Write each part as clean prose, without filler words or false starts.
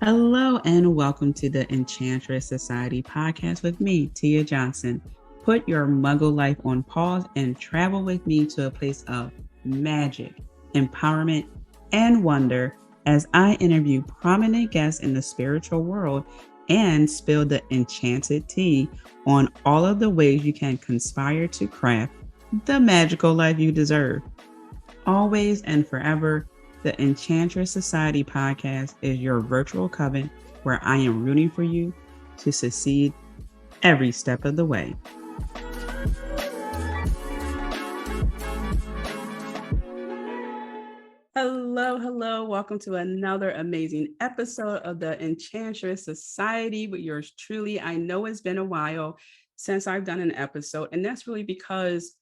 Hello and welcome to the Enchantress Society podcast with me, Tia Johnson. Put your muggle life on pause and travel with me to a place of magic, empowerment, and wonder as I interview prominent guests in the spiritual world and spill the enchanted tea on all of the ways you can conspire to craft the magical life you deserve. Always and forever, the Enchantress Society podcast is your virtual coven where I am rooting for you to succeed every step of the way. Hello. Welcome to another amazing episode of the Enchantress Society with yours truly. I know it's been a while since I've done an episode, and that's really because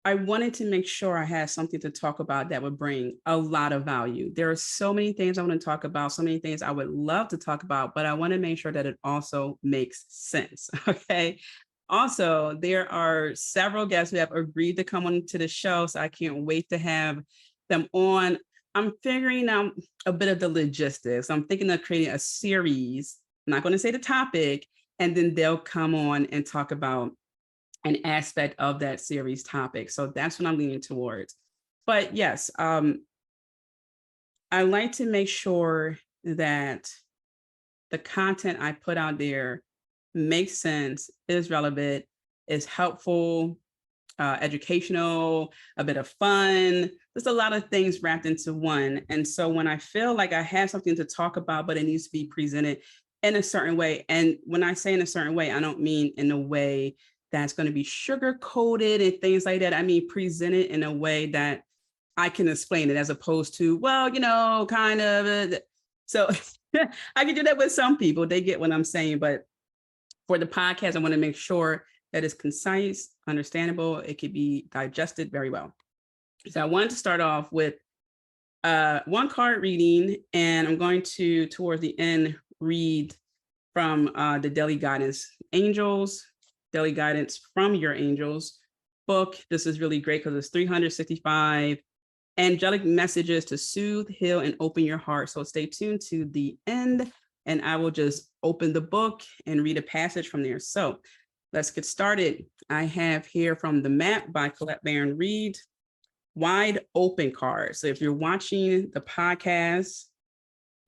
I wanted to make sure I had something to talk about that would bring a lot of value. There are so many things I want to talk about, so many things I would love to talk about, but I want to make sure that it also makes sense. Okay. Also, there are several guests who have agreed to come on to the show, so I can't wait to have them on. I'm figuring out a bit of the logistics. I'm thinking of creating a series. I'm not going to say the topic, and then they'll come on and talk about an aspect of that series topic. So that's what I'm leaning towards. But yes, I like to make sure that the content I put out there makes sense, is relevant, is helpful, educational, a bit of fun. There's a lot of things wrapped into one. And so when I feel like I have something to talk about, but it needs to be presented in a certain way. And when I say in a certain way, I don't mean in a way that's going to be sugar coated and things like that. I mean, present it in a way that I can explain it as opposed to, well, kind of. So I can do that with some people. They get what I'm saying. But for the podcast, I want to make sure that it's concise, understandable. It could be digested very well. So I wanted to start off with one card reading, and I'm going to, towards the end, read from the Daily Guidance Angels, Daily Guidance from Your Angels book. This is really great because it's 365 angelic messages to soothe, heal, and open your heart. So stay tuned to the end, and I will just open the book and read a passage from there. So let's get started. I have here from The Map by Colette Baron Reid, Wide Open card. So if you're watching the podcast,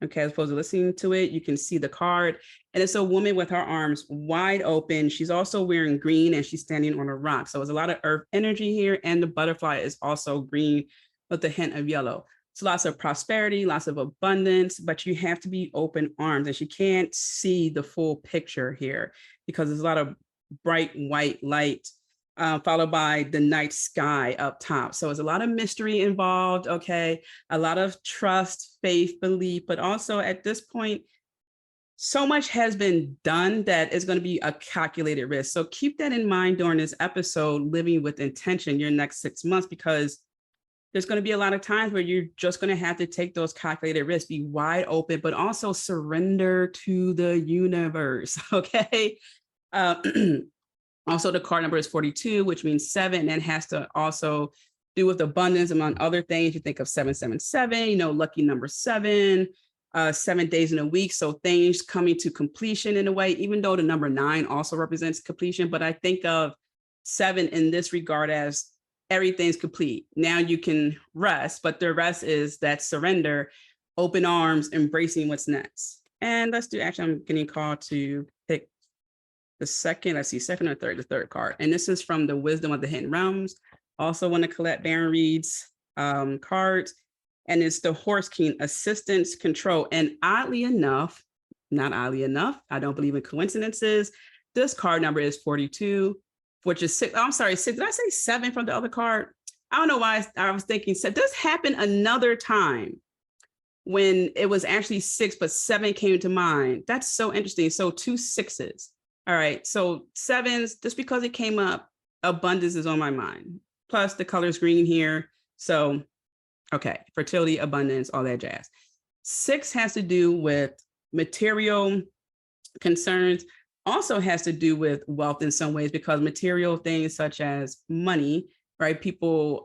okay, as opposed to listening to it, you can see the card. And it's a woman with her arms wide open. She's also wearing green and she's standing on a rock. So there's a lot of earth energy here. And the butterfly is also green with a hint of yellow. So lots of prosperity, lots of abundance, but you have to be open arms. And she can't see the full picture here because there's a lot of bright white light, followed by the night sky up top. So it's a lot of mystery involved, okay? A lot of trust, faith, belief, but also at this point, so much has been done that is going to be a calculated risk. So keep that in mind during this episode, living with intention your next 6 months, because there's going to be a lot of times where you're just going to have to take those calculated risks, be wide open, but also surrender to the universe, okay? Also, the card number is 42, which means 7, and has to also do with abundance, among other things. You think of 777, lucky number 7, 7 days in a week. So things coming to completion in a way, even though the number 9 also represents completion. But I think of 7 in this regard as everything's complete. Now you can rest, but the rest is that surrender, open arms, embracing what's next. And let's do, actually, I'm getting called to pick the second or third, the third card. And this is from the Wisdom of the Hidden Realms. Also one of Colette Baron Reid's cards. And it's the Horse King, Assistance, Control. And oddly enough, not oddly enough, I don't believe in coincidences, this card number is 42, which is 6. I'm sorry, 6. Did I say 7 from the other card? I don't know why I was thinking 7. This happened another time when it was actually 6, but 7 came to mind. That's so interesting. So 2 6s. All right. So 7s, just because it came up, abundance is on my mind. Plus the color's green here. So, okay. Fertility, abundance, all that jazz. 6 has to do with material concerns, also has to do with wealth in some ways, because material things such as money, right? People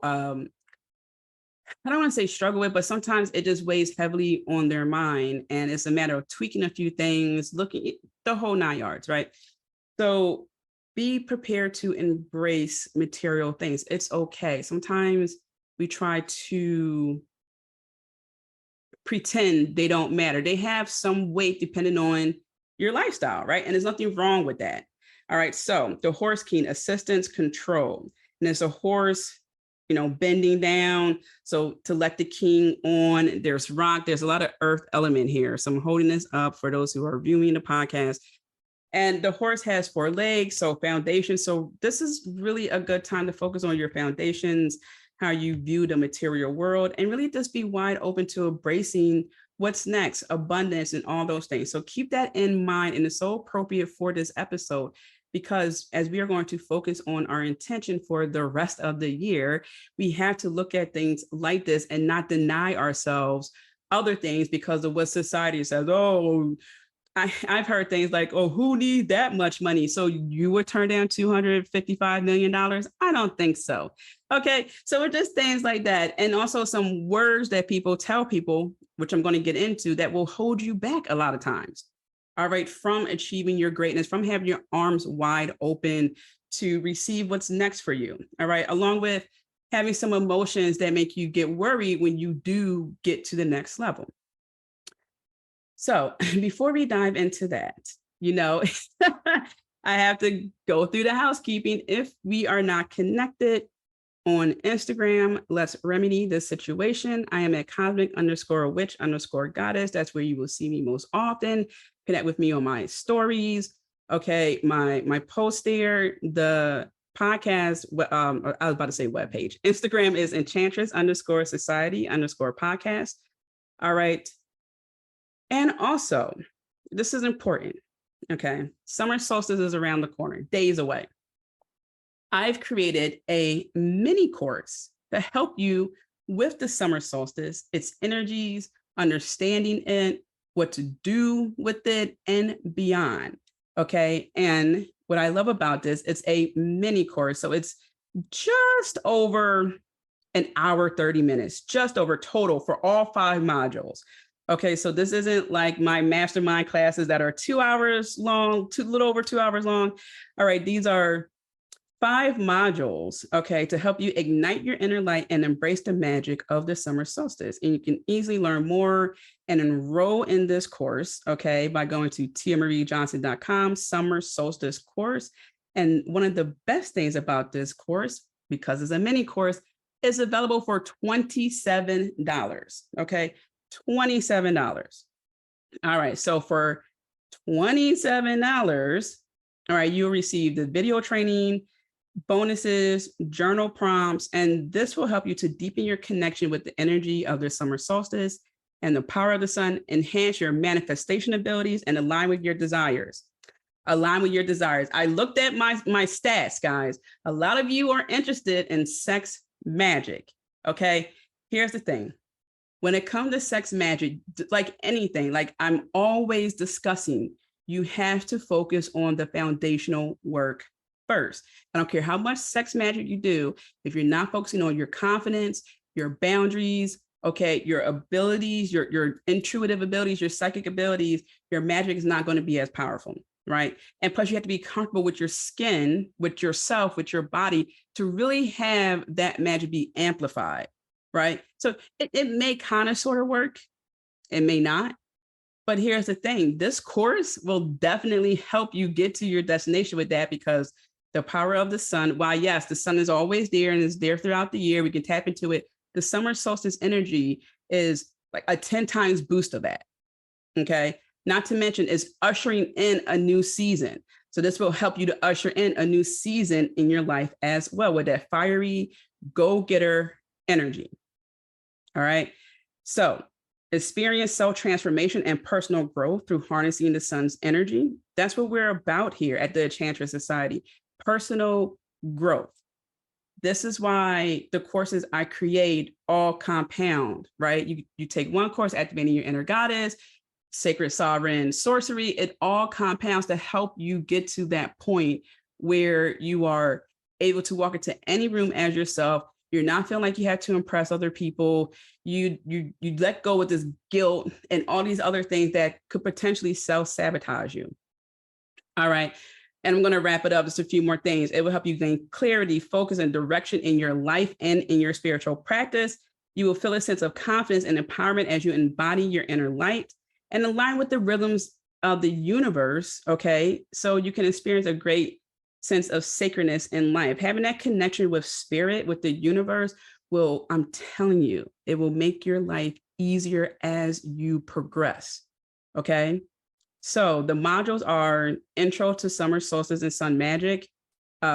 I don't want to say struggle with, but sometimes it just weighs heavily on their mind. And it's a matter of tweaking a few things, looking at the whole 9 yards, right? So be prepared to embrace material things. It's okay. Sometimes we try to pretend they don't matter. They have some weight depending on your lifestyle, right? And there's nothing wrong with that. All right. So the horse king, assistance, control. And there's a horse, bending down. So to let the king on, there's rock, there's a lot of earth element here. So I'm holding this up for those who are viewing the podcast. And the horse has 4 legs, so foundation. So this is really a good time to focus on your foundations, how you view the material world, and really just be wide open to embracing what's next, abundance, and all those things. So keep that in mind. And it's so appropriate for this episode, because as we are going to focus on our intention for the rest of the year, we have to look at things like this and not deny ourselves other things because of what society says. Oh, I've heard things like, oh, who needs that much money? So you would turn down $255 million? I don't think so. Okay. So it's just things like that. And also some words that people tell people, which I'm going to get into, that will hold you back a lot of times. All right. From achieving your greatness, from having your arms wide open to receive what's next for you. All right. Along with having some emotions that make you get worried when you do get to the next level. So before we dive into that, I have to go through the housekeeping. If we are not connected on Instagram, let's remedy this situation. I am at cosmic_witch_goddess. That's where you will see me most often. Connect with me on my stories. Okay, my post there, the podcast, I was about to say webpage. Instagram is enchantress_society_podcast. All right. And also, this is important, okay? Summer solstice is around the corner, days away. I've created a mini course to help you with the summer solstice, its energies, understanding it, what to do with it, and beyond, okay? And what I love about this, it's a mini course. So it's just over an hour, 30 minutes, just over total for all 5 modules. Okay, so this isn't like my mastermind classes that are 2 hours long, a little over 2 hours long. All right, these are 5 modules, okay, to help you ignite your inner light and embrace the magic of the summer solstice. And you can easily learn more and enroll in this course, okay, by going to tiamariejohnson.com, summer solstice course. And one of the best things about this course, because it's a mini course, is available for $27, okay? $27. All right. So for $27, all right, you'll receive the video training, bonuses, journal prompts, and this will help you to deepen your connection with the energy of the summer solstice and the power of the sun, enhance your manifestation abilities, and align with your desires. Align with your desires. I looked at my stats, guys. A lot of you are interested in sex magic. Okay. Here's the thing. When it comes to sex magic, like anything, like I'm always discussing, you have to focus on the foundational work first. I don't care how much sex magic you do, if you're not focusing on your confidence, your boundaries, okay, your abilities, your intuitive abilities, your psychic abilities, your magic is not going to be as powerful, right? And plus you have to be comfortable with your skin, with yourself, with your body to really have that magic be amplified. Right. So it may kind of sort of work. It may not. But here's the thing. This course will definitely help you get to your destination with that, because the power of the sun, while yes, the sun is always there and is there throughout the year, we can tap into it. The summer solstice energy is like a 10 times boost of that. Okay. Not to mention it's ushering in a new season. So this will help you to usher in a new season in your life as well with that fiery go-getter energy. All right. So experience self-transformation and personal growth through harnessing the sun's energy. That's what we're about here at the Enchantress Society. Personal growth. This is why the courses I create all compound, right? You take one course, activating your inner goddess, sacred sovereign sorcery. It all compounds to help you get to that point where you are able to walk into any room as yourself, You're not feeling like you have to impress other people. You let go with this guilt and all these other things that could potentially self-sabotage you. All right. And I'm going to wrap it up. Just a few more things. It will help you gain clarity, focus, and direction in your life and in your spiritual practice. You will feel a sense of confidence and empowerment as you embody your inner light and align with the rhythms of the universe. Okay. So you can experience a great sense of sacredness in life. Having that connection with spirit, with the universe will, I'm telling you, it will make your life easier as you progress. Okay. So the modules are Intro to Summer Solstice and Sun Magic,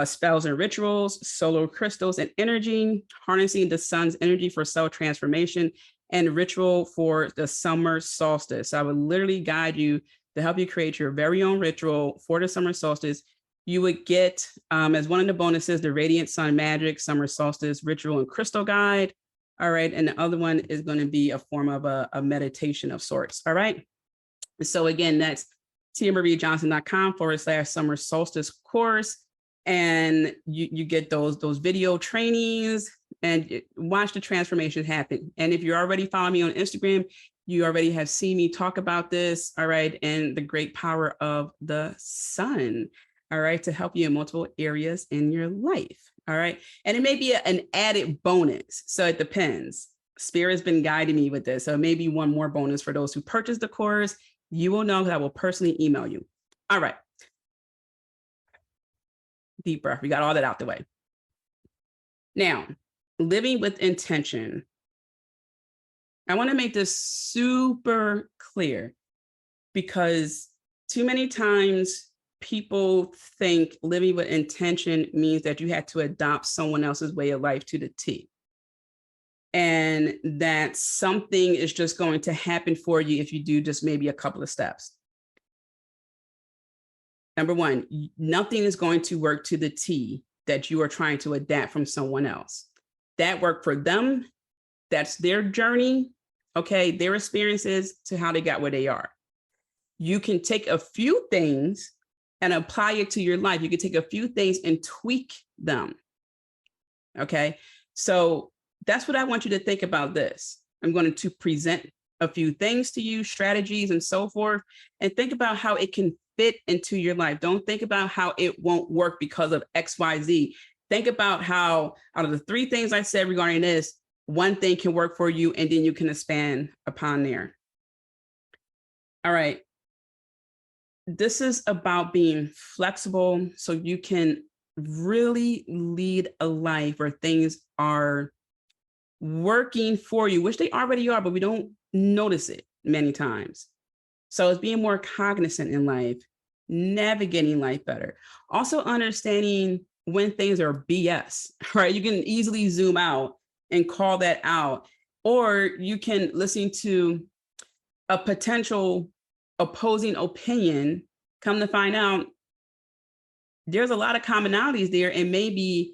Spells and Rituals, Solar Crystals and Energy, Harnessing the Sun's Energy for Cell Transformation, and Ritual for the Summer Solstice. So I would literally guide you to help you create your very own ritual for the summer solstice. You would get, as one of the bonuses, the Radiant Sun Magic, Summer Solstice Ritual and Crystal Guide. All right. And the other one is going to be a form of a meditation of sorts. All right. So again, that's tiamariejohnson.com/summer solstice course. And you get those video trainings and watch the transformation happen. And if you're already following me on Instagram, you already have seen me talk about this. All right. And the great power of the sun. All right. To help you in multiple areas in your life. All right. And it may be an added bonus. So it depends. Spirit's been guiding me with this. So maybe one more bonus for those who purchase the course. You will know that I will personally email you. All right. Deep breath. We got all that out the way. Now, living with intention. I want to make this super clear because too many times people think living with intention means that you had to adopt someone else's way of life to the T. And that something is just going to happen for you if you do just maybe a couple of steps. Number one, nothing is going to work to the T that you are trying to adapt from someone else. That worked for them. That's their journey, okay, their experiences to how they got where they are. You can take a few things and apply it to your life. You can take a few things and tweak them, okay? So that's what I want you to think about this. I'm going to present a few things to you, strategies and so forth, and think about how it can fit into your life. Don't think about how it won't work because of X, Y, Z. Think about how out of the three things I said regarding this, one thing can work for you and then you can expand upon there. All right. This is about being flexible so you can really lead a life where things are working for you, which they already are, but we don't notice it many times. So it's being more cognizant in life, navigating life better. Also understanding when things are BS, right? You can easily zoom out and call that out, or you can listen to a potential opposing opinion, come to find out there's a lot of commonalities there, and maybe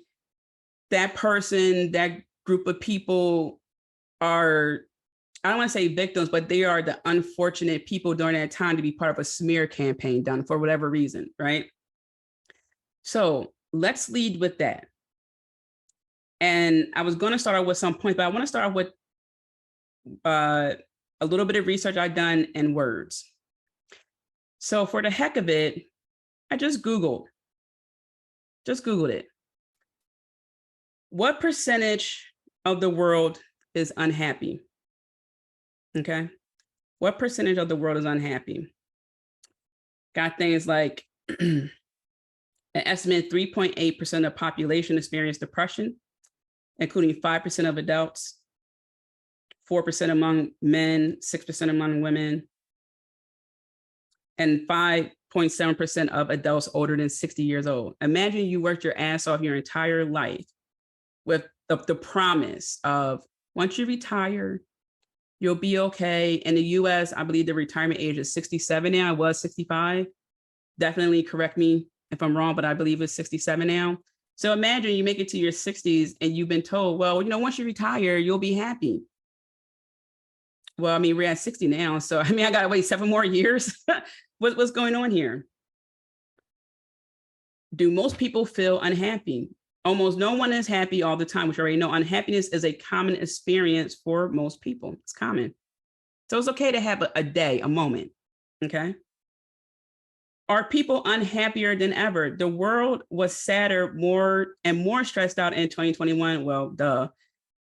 that person, that group of people are, I don't want to say victims, but they are the unfortunate people during that time to be part of a smear campaign done for whatever reason, right? So let's lead with that. And I was going to start out with some points, but I want to start off with a little bit of research I've done in words. So for the heck of it, I just Googled it. What percentage of the world is unhappy? Okay. What percentage of the world is unhappy? Got things like an estimated 3.8% of the population experience depression, including 5% of adults, 4% among men, 6% among women, and 5.7% of adults older than 60 years old. Imagine you worked your ass off your entire life with the promise of once you retire, you'll be okay. In the US, I believe the retirement age is 67 now. It was 65. Definitely correct me if I'm wrong, but I believe it's 67 now. So imagine you make it to your 60s and you've been told, well, once you retire, you'll be happy. Well, I mean, we're at 60 now. So, I mean, I got to wait 7 more years. What's going on here? Do most people feel unhappy? Almost no one is happy all the time, which you already know. Unhappiness is a common experience for most people. It's common. So it's okay to have a day, a moment. Okay. Are people unhappier than ever? The world was sadder, more and more stressed out in 2021. Well, duh.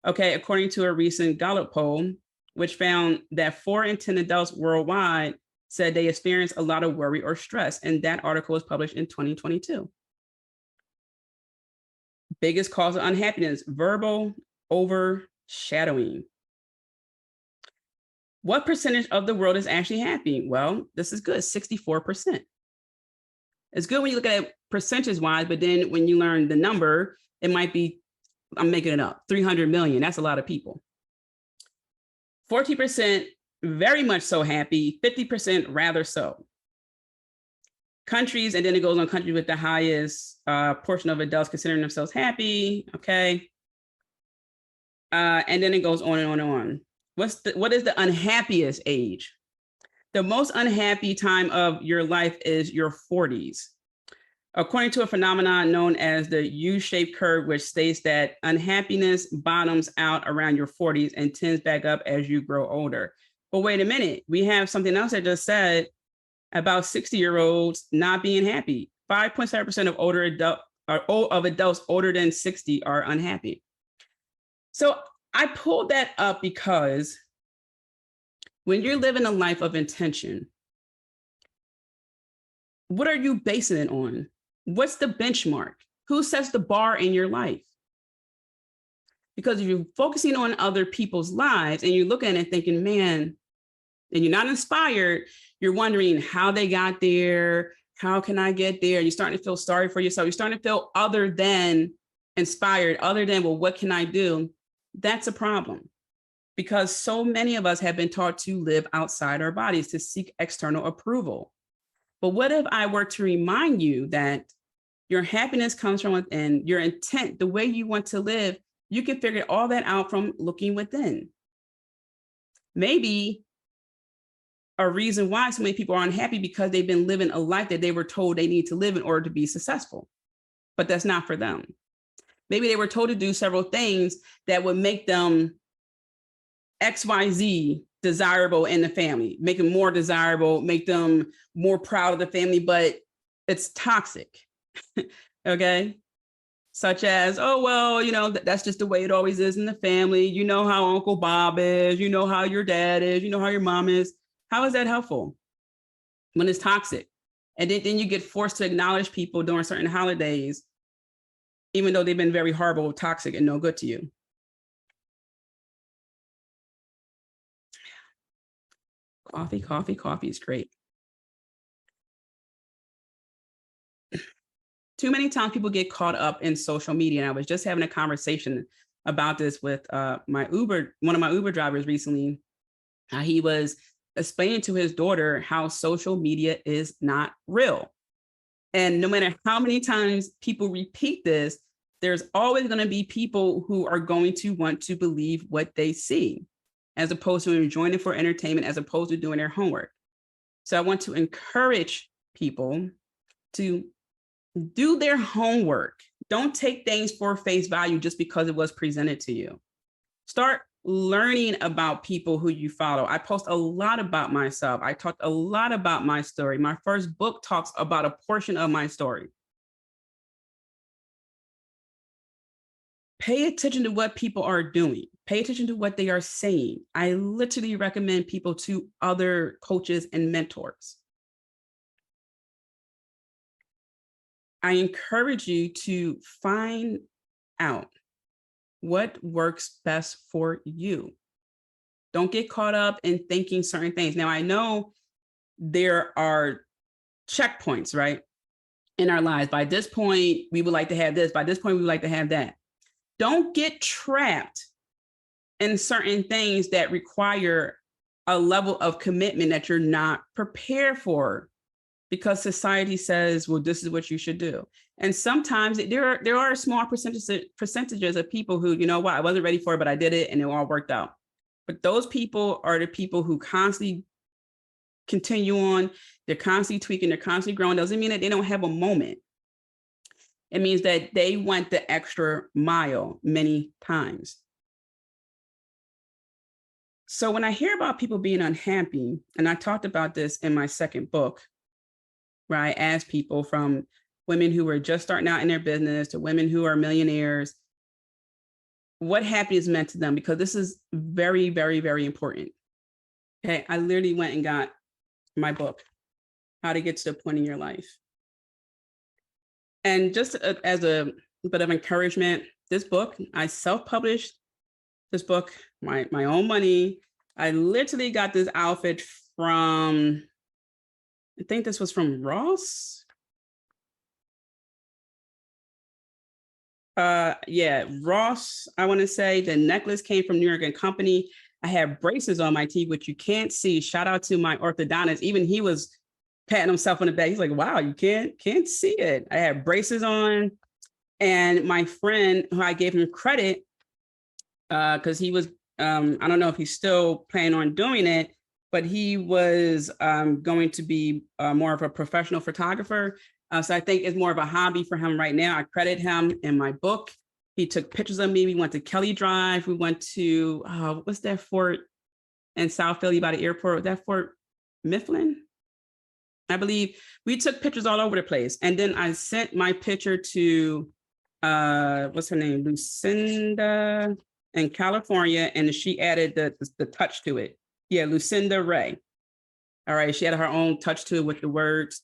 Okay. According to a recent Gallup poll, which found that 4 in 10 adults worldwide said they experienced a lot of worry or stress. And that article was published in 2022. Biggest cause of unhappiness, verbal overshadowing. What percentage of the world is actually happy? Well, this is good, 64%. It's good when you look at it percentage wise, but then when you learn the number, it might be, I'm making it up, 300 million. That's a lot of people. 40% very much so happy, 50% rather so. Countries, and then it goes on countries with the highest portion of adults considering themselves happy. Okay. And then it goes on and on and on. What is the unhappiest age? The most unhappy time of your life is your 40s. According to a phenomenon known as the U-shaped curve, which states that unhappiness bottoms out around your 40s and tends back up as you grow older. But wait a minute, we have something else I just said about 60-year-olds not being happy. 5.7% of adults older than 60 are unhappy. So I pulled that up because when you're living a life of intention, what are you basing it on? What's the benchmark? Who sets the bar in your life? Because if you're focusing on other people's lives and you're looking at it thinking, man, and you're not inspired, you're wondering how they got there, how can I get there? You're starting to feel sorry for yourself. You're starting to feel other than inspired, other than, well, what can I do? That's a problem because so many of us have been taught to live outside our bodies, to seek external approval. But what if I were to remind you that your happiness comes from within, your intent, the way you want to live, you can figure all that out from looking within. Maybe a reason why so many people are unhappy because they've been living a life that they were told they need to live in order to be successful, but that's not for them. Maybe they were told to do several things that would make them XYZ desirable in the family, make them more desirable, make them more proud of the family, but it's toxic. Okay. Such as, oh, well, you know, that's just the way it always is in the family. You know how Uncle Bob is, you know how your dad is, you know how your mom is. How is that helpful when it's toxic? And then you get forced to acknowledge people during certain holidays, even though they've been very horrible, toxic, and no good to you. Coffee is great. Too many times people get caught up in social media. And I was just having a conversation about this with one of my Uber drivers recently. He was explaining to his daughter how social media is not real. And no matter how many times people repeat this, there's always going to be people who are going to want to believe what they see, as opposed to enjoying it for entertainment, as opposed to doing their homework. So I want to encourage people to do their homework. Don't take things for face value just because it was presented to you. Start learning about people who you follow. I post a lot about myself. I talked a lot about my story. My first book talks about a portion of my story. Pay attention to what people are doing. Pay attention to what they are saying. I literally recommend people to other coaches and mentors. I encourage you to find out what works best for you. Don't get caught up in thinking certain things. Now, I know there are checkpoints, right, in our lives. By this point, we would like to have this. By this point, we would like to have that. Don't get trapped in certain things that require a level of commitment that you're not prepared for, because society says, well, this is what you should do. And sometimes there are small percentages of people who, you know what, I wasn't ready for it, but I did it and it all worked out. But those people are the people who constantly continue on. They're constantly tweaking, they're constantly growing. Doesn't mean that they don't have a moment. It means that they went the extra mile many times. So when I hear about people being unhappy, and I talked about this in my second book, where I asked people from women who were just starting out in their business to women who are millionaires, what happiness meant to them, because this is very, very, very important. Okay, I literally went and got my book, How to Get to the Point in Your Life. And just as a bit of encouragement, this book, I self-published this book, my own money. I literally got this outfit from, I think this was from Ross. Yeah, Ross, I want to say. The necklace came from New York and Company. I have braces on my teeth, which you can't see. Shout out to my orthodontist. Even he was patting himself on the back. He's like, wow, you can't see it. I have braces on. And my friend, who I gave him credit, because he was, I don't know if he's still planning on doing it, but he was going to be more of a professional photographer. So I think it's more of a hobby for him right now. I credit him in my book. He took pictures of me. We went to Kelly Drive. We went to, what's that fort in South Philly by the airport? Was that Fort Mifflin? I believe. We took pictures all over the place. And then I sent my picture to, what's her name? Lucinda in California. And she added the touch to it. Yeah, Lucinda Ray. All right. She had her own touch to it with the words.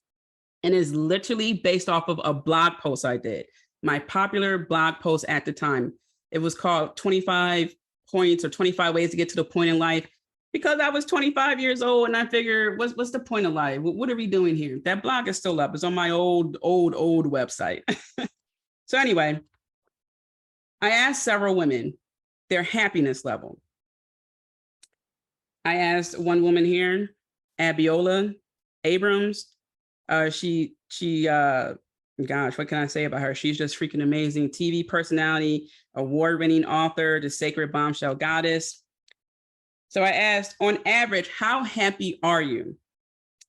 And is literally based off of a blog post I did. My popular blog post at the time. It was called 25 Points or 25 Ways to Get to the Point in Life, because I was 25 years old and I figured, what's the point of life? What are we doing here? That blog is still up. It's on my old website. So anyway, I asked several women their happiness level. I asked one woman here, Abiola Abrams. Gosh, what can I say about her? She's just freaking amazing. TV personality, award-winning author, the Sacred Bombshell Goddess. So I asked, on average, how happy are you,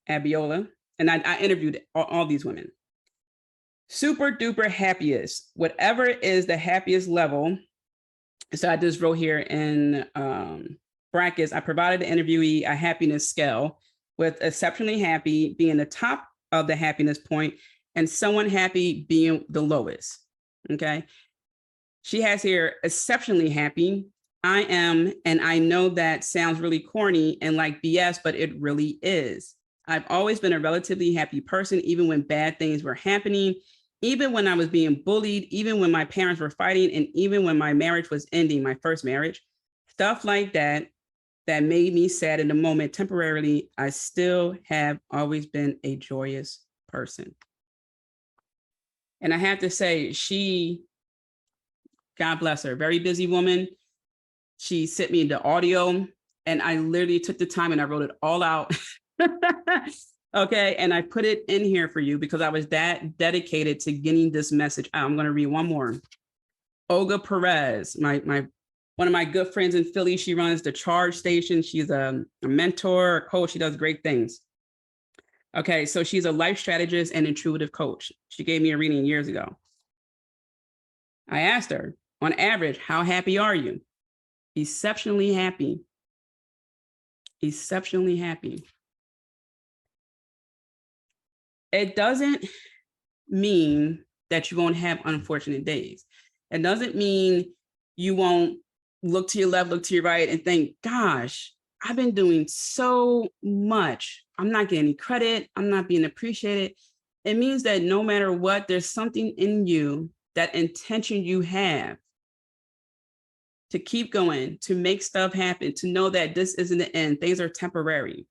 Abiola? And I interviewed all these women. Super duper happiest, whatever is the happiest level. So I just wrote here in brackets, I provided the interviewee a happiness scale, with exceptionally happy being the top of the happiness point and someone happy being the lowest. Okay. She has here exceptionally happy. I am, and I know that sounds really corny and like BS, but it really is. I've always been a relatively happy person, even when bad things were happening, even when I was being bullied, even when my parents were fighting, and even when my marriage was ending, my first marriage, stuff like that made me sad in the moment temporarily. I still have always been a joyous person. And I have to say, she, God bless her, very busy woman. She sent me the audio and I literally took the time and I wrote it all out. Okay. And I put it in here for you because I was that dedicated to getting this message out. I'm going to read one more. Olga Perez, one of my good friends in Philly. She runs the Charge Station. She's a mentor, a coach. She does great things. Okay, so she's a life strategist and intuitive coach. She gave me a reading years ago. I asked her, on average, how happy are you? Exceptionally happy. Exceptionally happy. It doesn't mean that you won't have unfortunate days. It doesn't mean you won't look to your left, look to your right, and think, gosh, I've been doing so much. I'm not getting any credit. I'm not being appreciated. It means that no matter what, there's something in you, that intention you have to keep going, to make stuff happen, to know that this isn't the end. Things are temporary.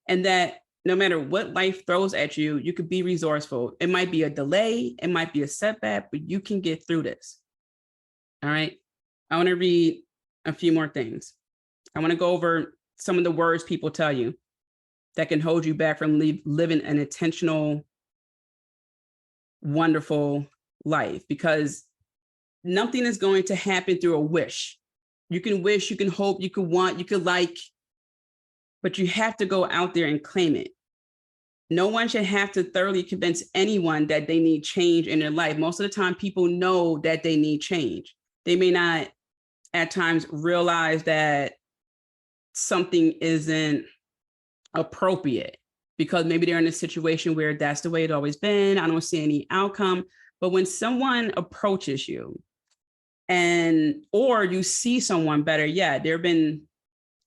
And that no matter what life throws at you, you could be resourceful. It might be a delay, it might be a setback, but you can get through this. All right. I want to read a few more things. I want to go over some of the words people tell you that can hold you back from living an intentional, wonderful life, because nothing is going to happen through a wish. You can wish, you can hope, you can want, you could like, but you have to go out there and claim it. No one should have to thoroughly convince anyone that they need change in their life. Most of the time, people know that they need change. They may not at times realize that something isn't appropriate because maybe they're in a situation where that's the way it's always been. I don't see any outcome. But when someone approaches you or you see someone better, yeah, there have been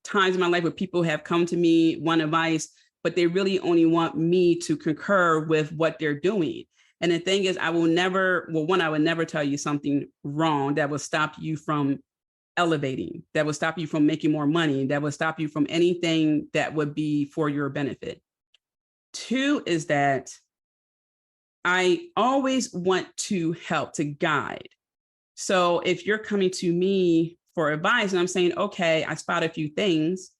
times in my life where people have come to me, want advice, but they really only want me to concur with what they're doing. And the thing is, I would never tell you something wrong that will stop you from elevating, that will stop you from making more money, that will stop you from anything that would be for your benefit. 2 is that I always want to help, to guide. So if you're coming to me for advice and I'm saying, okay, I spot a few things,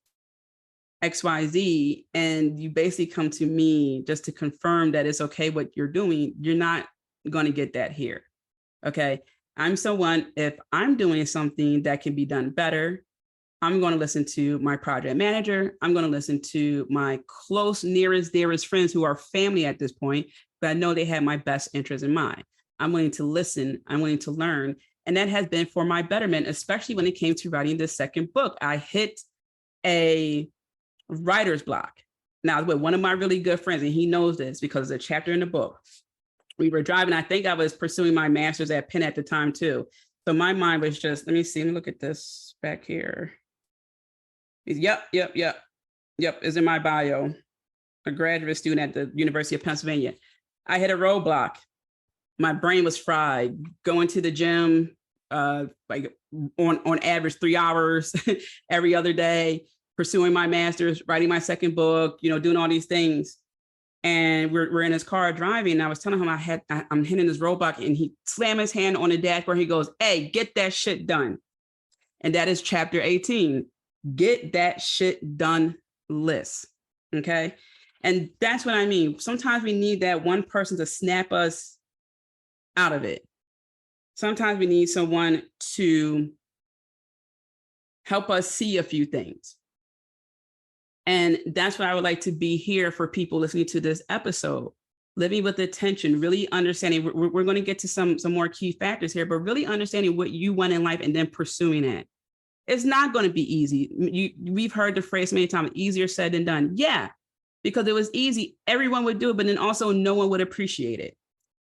XYZ, and you basically come to me just to confirm that it's okay what you're doing, you're not going to get that here. Okay. I'm someone, if I'm doing something that can be done better, I'm going to listen to my project manager. I'm going to listen to my close, nearest, dearest friends who are family at this point, but I know they have my best interest in mind. I'm willing to listen. I'm willing to learn. And that has been for my betterment, especially when it came to writing the second book. I hit a writer's block. Now, with one of my really good friends, and he knows this because it's a chapter in the book. We were driving. I think I was pursuing my master's at Penn at the time too. So my mind was just, let me look at this back here. Yep. Is in my bio. A graduate student at the University of Pennsylvania. I hit a roadblock. My brain was fried. Going to the gym, like on average 3 hours every other day, pursuing my master's, writing my second book, doing all these things. And we're in his car driving. And I was telling him I'm hitting this roadblock, and he slammed his hand on the dashboard. He goes, "Hey, get that shit done." And that is chapter 18. Get that shit done list. Okay. And that's what I mean. Sometimes we need that one person to snap us out of it. Sometimes we need someone to help us see a few things. And that's what I would like to be here for people listening to this episode. Living with intention, really understanding. We're going to get to some more key factors here, but really understanding what you want in life and then pursuing it. It's not going to be easy. We've heard the phrase many times, easier said than done. Yeah, because it was easy. Everyone would do it, but then also no one would appreciate it.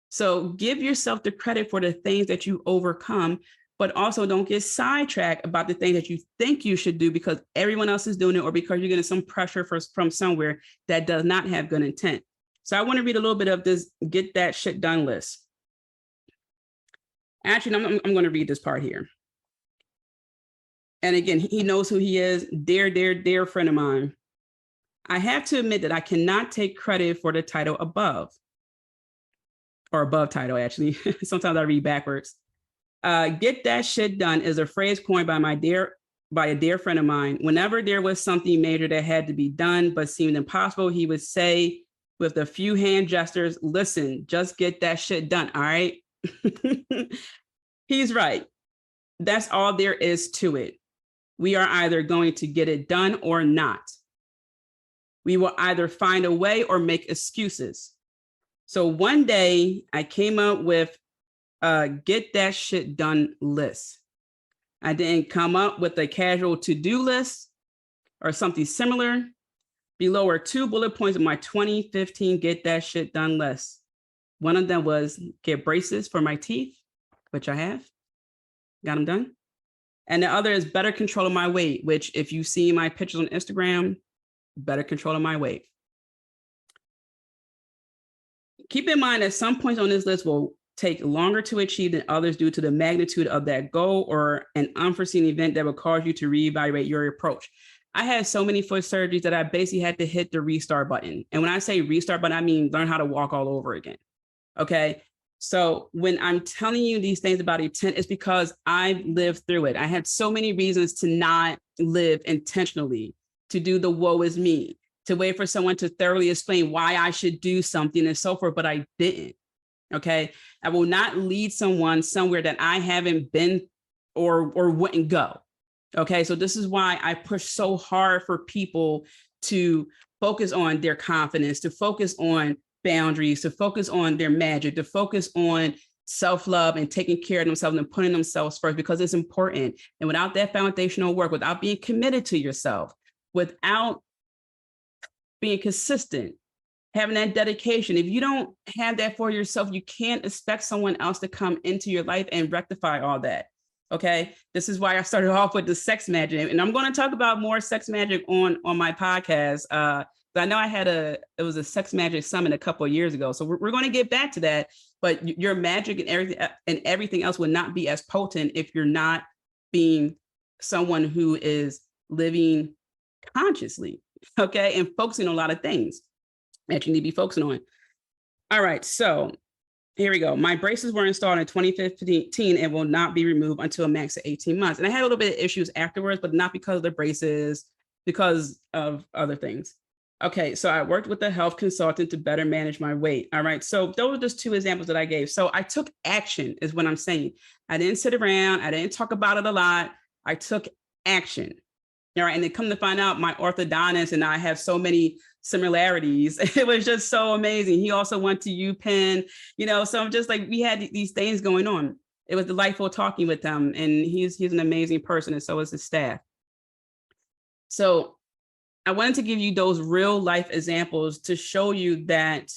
So give yourself the credit for the things that you overcome, but also don't get sidetracked about the things that you think you should do because everyone else is doing it or because you're getting some pressure from somewhere that does not have good intent. So I want to read a little bit of this get that shit done list. Actually, I'm going to read this part here. And again, he knows who he is. Dear friend of mine. I have to admit that I cannot take credit for the title above. Or above title, actually. Sometimes I read backwards. Get that shit done is a phrase coined by a dear friend of mine. Whenever there was something major that had to be done but seemed impossible, he would say with a few hand gestures, "Listen, just get that shit done, all right?" He's right. That's all there is to it. We are either going to get it done or not. We will either find a way or make excuses. So one day I came up with a get that shit done list. I didn't come up with a casual to-do list or something similar. Below are 2 bullet points of my 2015 get that shit done list. One of them was get braces for my teeth, which I have. Got them done. And the other is better control of my weight, which if you see my pictures on Instagram, better control of my weight. Keep in mind that some points on this list will take longer to achieve than others due to the magnitude of that goal or an unforeseen event that will cause you to reevaluate your approach. I had so many foot surgeries that I basically had to hit the restart button. And when I say restart button, I mean learn how to walk all over again. Okay. So when I'm telling you these things about intent, it's because I've lived through it. I had so many reasons to not live intentionally, to do the woe is me, to wait for someone to thoroughly explain why I should do something and so forth, but I didn't. Okay. I will not lead someone somewhere that I haven't been or wouldn't go. Okay. So this is why I push so hard for people to focus on their confidence, to focus on boundaries, to focus on their magic, to focus on self-love and taking care of themselves and putting themselves first, because it's important. And without that foundational work, without being committed to yourself, without being consistent, having that dedication, if you don't have that for yourself, you can't expect someone else to come into your life and rectify all that. Okay. This is why I started off with the sex magic. And I'm going to talk about more sex magic on my podcast. I know it was a sex magic summit a couple of years ago. So we're going to get back to that. But your magic and everything else would not be as potent if you're not being someone who is living consciously, okay, and focusing on a lot of things that you need to be focusing on. All right, so here we go. My braces were installed in 2015 and will not be removed until a max of 18 months. And I had a little bit of issues afterwards, but not because of the braces, because of other things. Okay, so I worked with a health consultant to better manage my weight. All right, so those are just two examples that I gave. So I took action is what I'm saying. I didn't sit around. I didn't talk about it a lot. I took action. All right, and then come to find out my orthodontist and I have so many similarities. It was just so amazing. He also went to UPenn, so I'm just like, we had these things going on. It was delightful talking with him, and he's an amazing person, and so is his staff. So I wanted to give you those real life examples to show you that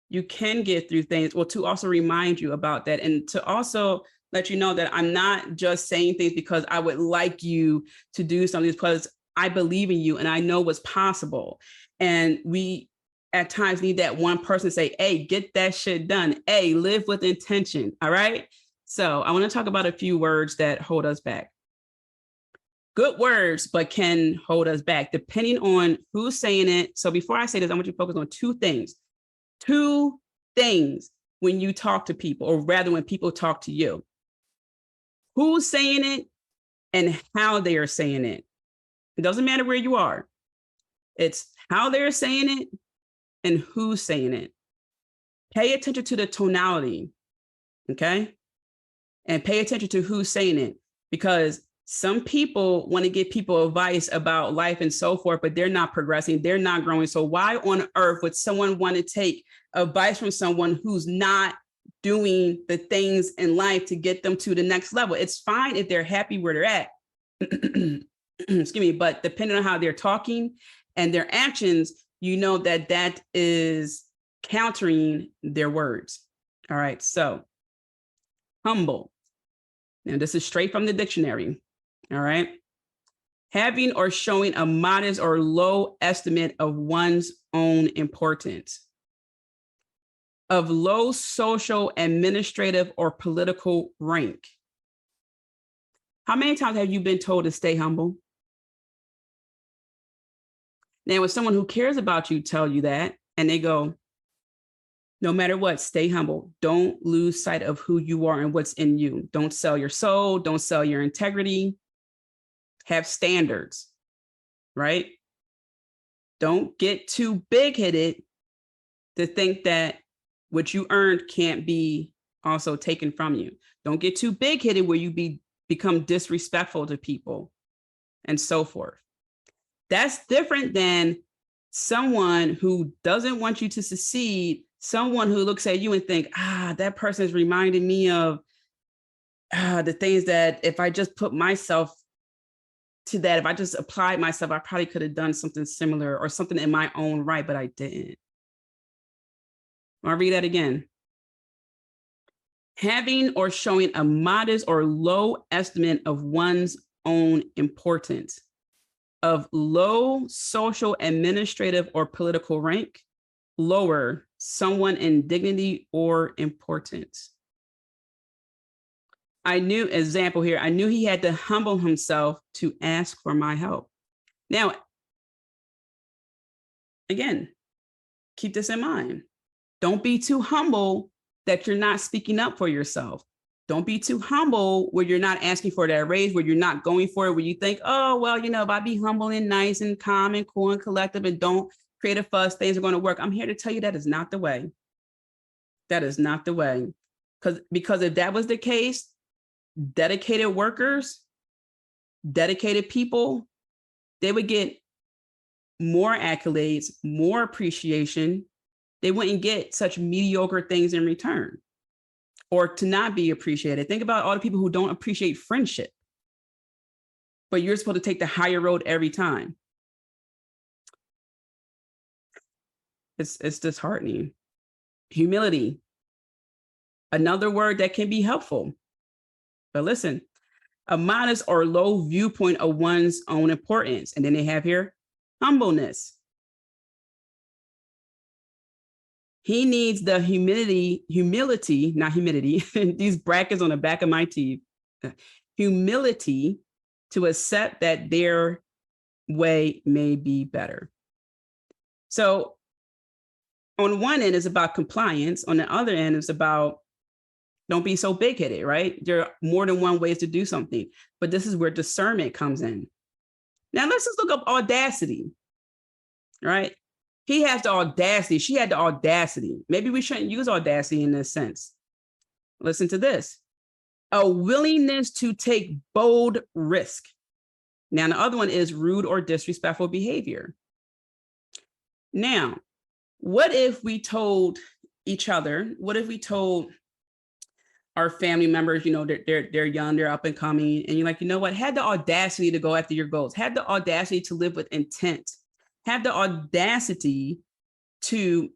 you can get through things, or to also remind you about that, and to also let you know that I'm not just saying things because I would like you to do something, because I believe in you and I know what's possible. And we at times need that one person to say, hey, get that shit done. Hey, live with intention. All right. So I want to talk about a few words that hold us back. Good words, but can hold us back depending on who's saying it. So before I say this, I want you to focus on two things when you talk to people, or rather when people talk to you. Who's saying it and how they are saying it. It doesn't matter where you are. It's how they're saying it and who's saying it. Pay attention to the tonality, okay? And pay attention to who's saying it, because some people want to give people advice about life and so forth, but they're not progressing, they're not growing. So why on earth would someone want to take advice from someone who's not doing the things in life to get them to the next level? It's fine if they're happy where they're at, excuse me, but depending on how they're talking and their actions, that is countering their words. All right, so humble. Now this is straight from the dictionary. All right. Having or showing a modest or low estimate of one's own importance, of low social, administrative, or political rank. How many times have you been told to stay humble? Now, when someone who cares about you tell you that, and they go, no matter what, stay humble. Don't lose sight of who you are and what's in you. Don't sell your soul. Don't sell your integrity. Have standards, right? Don't get too big-headed to think that what you earned can't be also taken from you. Don't get too big-headed where you become disrespectful to people and so forth. That's different than someone who doesn't want you to succeed, someone who looks at you and think, that person is reminding me of the things that if I just put myself to that, if I just applied myself, I probably could have done something similar or something in my own right, but I didn't. I'll read that again. Having or showing a modest or low estimate of one's own importance, of low social, administrative, or political rank, lower someone in dignity or importance. I knew he had to humble himself to ask for my help. Now, again, keep this in mind. Don't be too humble that you're not speaking up for yourself. Don't be too humble where you're not asking for that raise, where you're not going for it, where you think, oh, well, if I be humble and nice and calm and cool and collective and don't create a fuss, things are going to work. I'm here to tell you that is not the way. That is not the way. Because if that was the case, dedicated workers, dedicated people, they would get more accolades, more appreciation, they wouldn't get such mediocre things in return, or to not be appreciated. Think about all the people who don't appreciate friendship, but you're supposed to take the higher road every time. It's disheartening. Humility, another word that can be helpful. But listen, a modest or low viewpoint of one's own importance. And then they have here humbleness. He needs the humility, not humidity, these brackets on the back of my teeth, humility to accept that their way may be better. So on one end is about compliance. On the other end is about don't be so big-headed, right? There are more than one ways to do something, but this is where discernment comes in. Now let's just look up audacity, right? He has the audacity. She had the audacity. Maybe we shouldn't use audacity in this sense. Listen to this. A willingness to take bold risk. Now, the other one is rude or disrespectful behavior. Now, what if we told each other, what if we told our family members, you know, they're young, they're up and coming, and you're like, you know what, had the audacity to go after your goals, had the audacity to live with intent, have the audacity to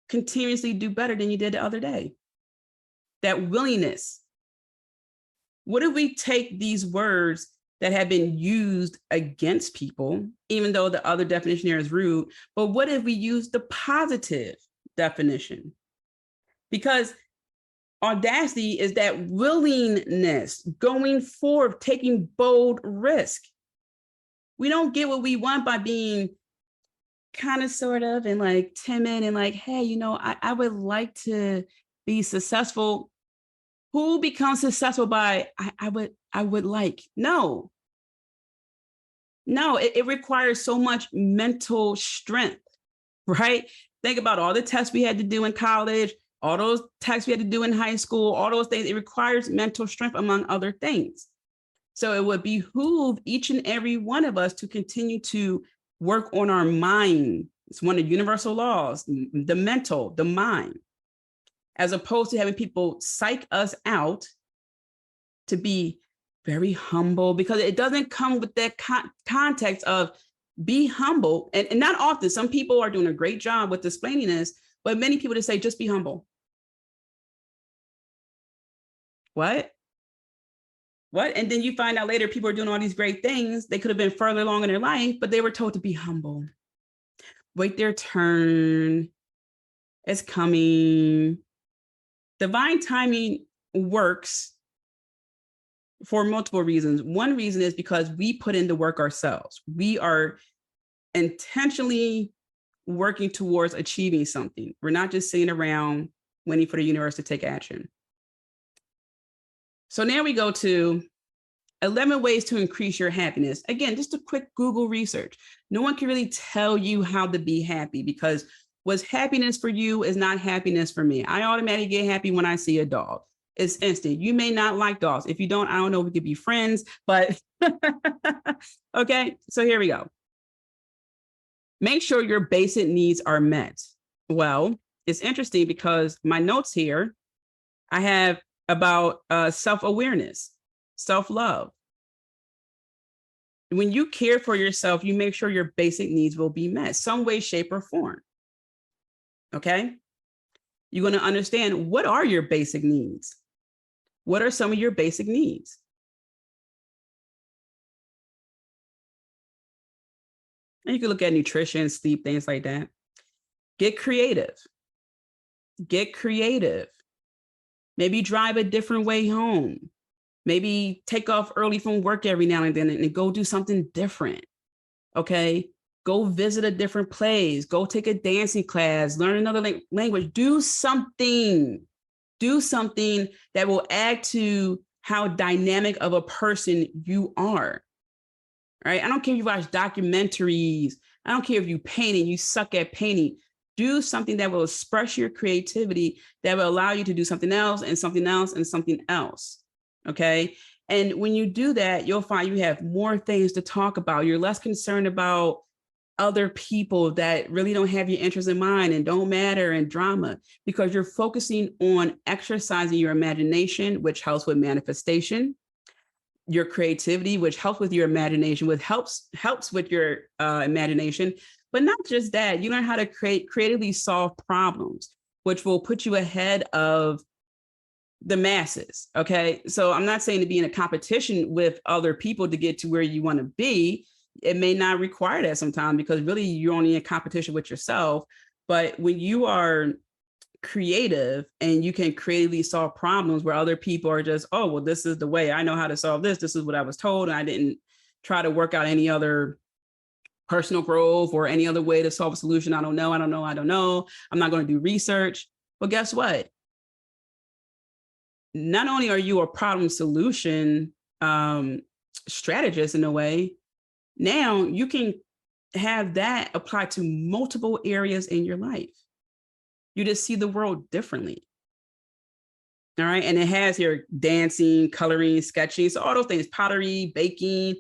continuously do better than you did the other day. That willingness. What if we take these words that have been used against people, even though the other definition here is rude, but what if we use the positive definition? Because audacity is that willingness, going forward, taking bold risk. We don't get what we want by being kind of sort of and like timid and like, hey, you know, I would like to be successful. Who becomes successful by I would like? No, it requires so much mental strength, right? Think about all the tests we had to do in college, all those tests we had to do in high school, all those things. It requires mental strength, among other things. So it would behoove each and every one of us to continue to work on our mind. It's one of the universal laws, the mental, the mind, as opposed to having people psych us out to be very humble, because it doesn't come with that context of be humble. And not often, some people are doing a great job with explaining this, but many people just say, just be humble. What? And then you find out later people are doing all these great things. They could have been further along in their life, but they were told to be humble. Wait their turn. It's coming. Divine timing works for multiple reasons. One reason is because we put in the work ourselves. We are intentionally working towards achieving something. We're not just sitting around waiting for the universe to take action. So now we go to 11 ways to increase your happiness. Again, just a quick Google research. No one can really tell you how to be happy, because what's happiness for you is not happiness for me. I automatically get happy when I see a dog. It's instant. You may not like dogs. If you don't, I don't know, we could be friends, but okay. So here we go. Make sure your basic needs are met. Well, it's interesting because my notes here, I have about self-awareness, self-love. When you care for yourself, you make sure your basic needs will be met some way, shape, or form. Okay? You're going to understand, what are your basic needs? What are some of your basic needs? And you can look at nutrition, sleep, things like that. Get creative. Get creative. Maybe drive a different way home. Maybe take off early from work every now and then and go do something different. Okay? Go visit a different place. Go take a dancing class. Learn another language. Do something. Do something that will add to how dynamic of a person you are. Right? I don't care if you watch documentaries. I don't care if you paint and you suck at painting. Do something that will express your creativity, that will allow you to do something else and something else and something else. Okay. And when you do that, you'll find you have more things to talk about. You're less concerned about other people that really don't have your interest in mind and don't matter, and drama, because you're focusing on exercising your imagination, which helps with manifestation, your creativity, which helps with your imagination, which helps with your imagination. But not just that, you learn how to creatively solve problems, which will put you ahead of the masses. Okay. So I'm not saying to be in a competition with other people to get to where you want to be. It may not require that sometimes, because really you're only in competition with yourself. But when you are creative and you can creatively solve problems where other people are just, oh, well, this is the way I know how to solve this. This is what I was told. And I didn't try to work out any other personal growth or any other way to solve a solution. I don't know. I'm not going to do research. Well, guess what? Not only are you a problem solution strategist in a way, now you can have that apply to multiple areas in your life. You just see the world differently. All right. And it has here dancing, coloring, sketching. So all those things, pottery, baking.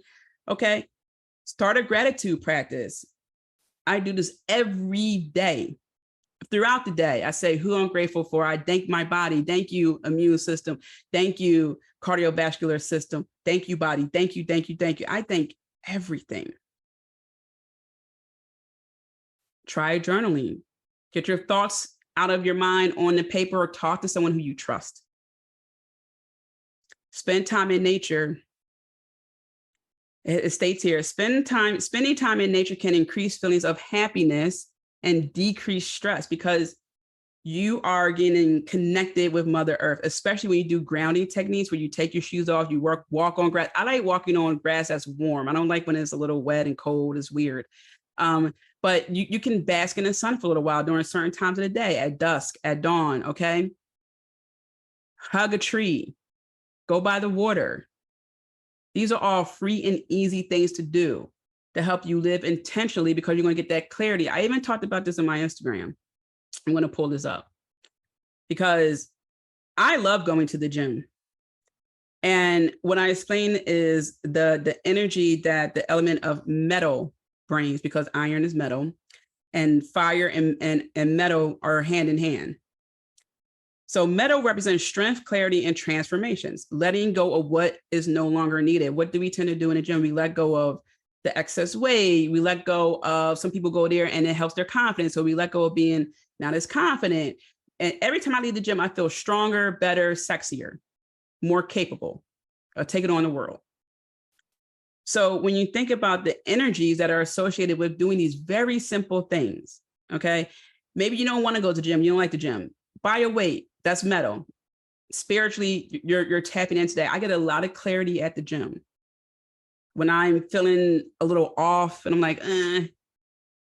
Okay. Start a gratitude practice. I do this every day. Throughout the day, I say who I'm grateful for. I thank my body. Thank you, immune system. Thank you, cardiovascular system. Thank you, body. Thank you, thank you, thank you. I thank everything. Try journaling. Get your thoughts out of your mind on the paper, or talk to someone who you trust. Spend time in nature. It states here, spending time in nature can increase feelings of happiness and decrease stress, because you are getting connected with Mother Earth, especially when you do grounding techniques where you take your shoes off, you walk on grass. I like walking on grass that's warm. I don't like when it's a little wet and cold. It's weird. But you can bask in the sun for a little while during certain times of the day, at dusk, at dawn, okay? Hug a tree, go by the water. These are all free and easy things to do to help you live intentionally, because you're going to get that clarity. I even talked about this on my Instagram. I'm going to pull this up because I love going to the gym. And what I explain is the energy that the element of metal brings, because iron is metal and fire and metal are hand in hand. So metal represents strength, clarity, and transformations, letting go of what is no longer needed. What do we tend to do in the gym? We let go of the excess weight. We let go of, some people go there and it helps their confidence. So we let go of being not as confident. And every time I leave the gym, I feel stronger, better, sexier, more capable of taking on the world. So when you think about the energies that are associated with doing these very simple things, okay, maybe you don't want to go to the gym. You don't like the gym. Buy a weight. That's metal. Spiritually, you're tapping into that. I get a lot of clarity at the gym. When I'm feeling a little off and I'm like,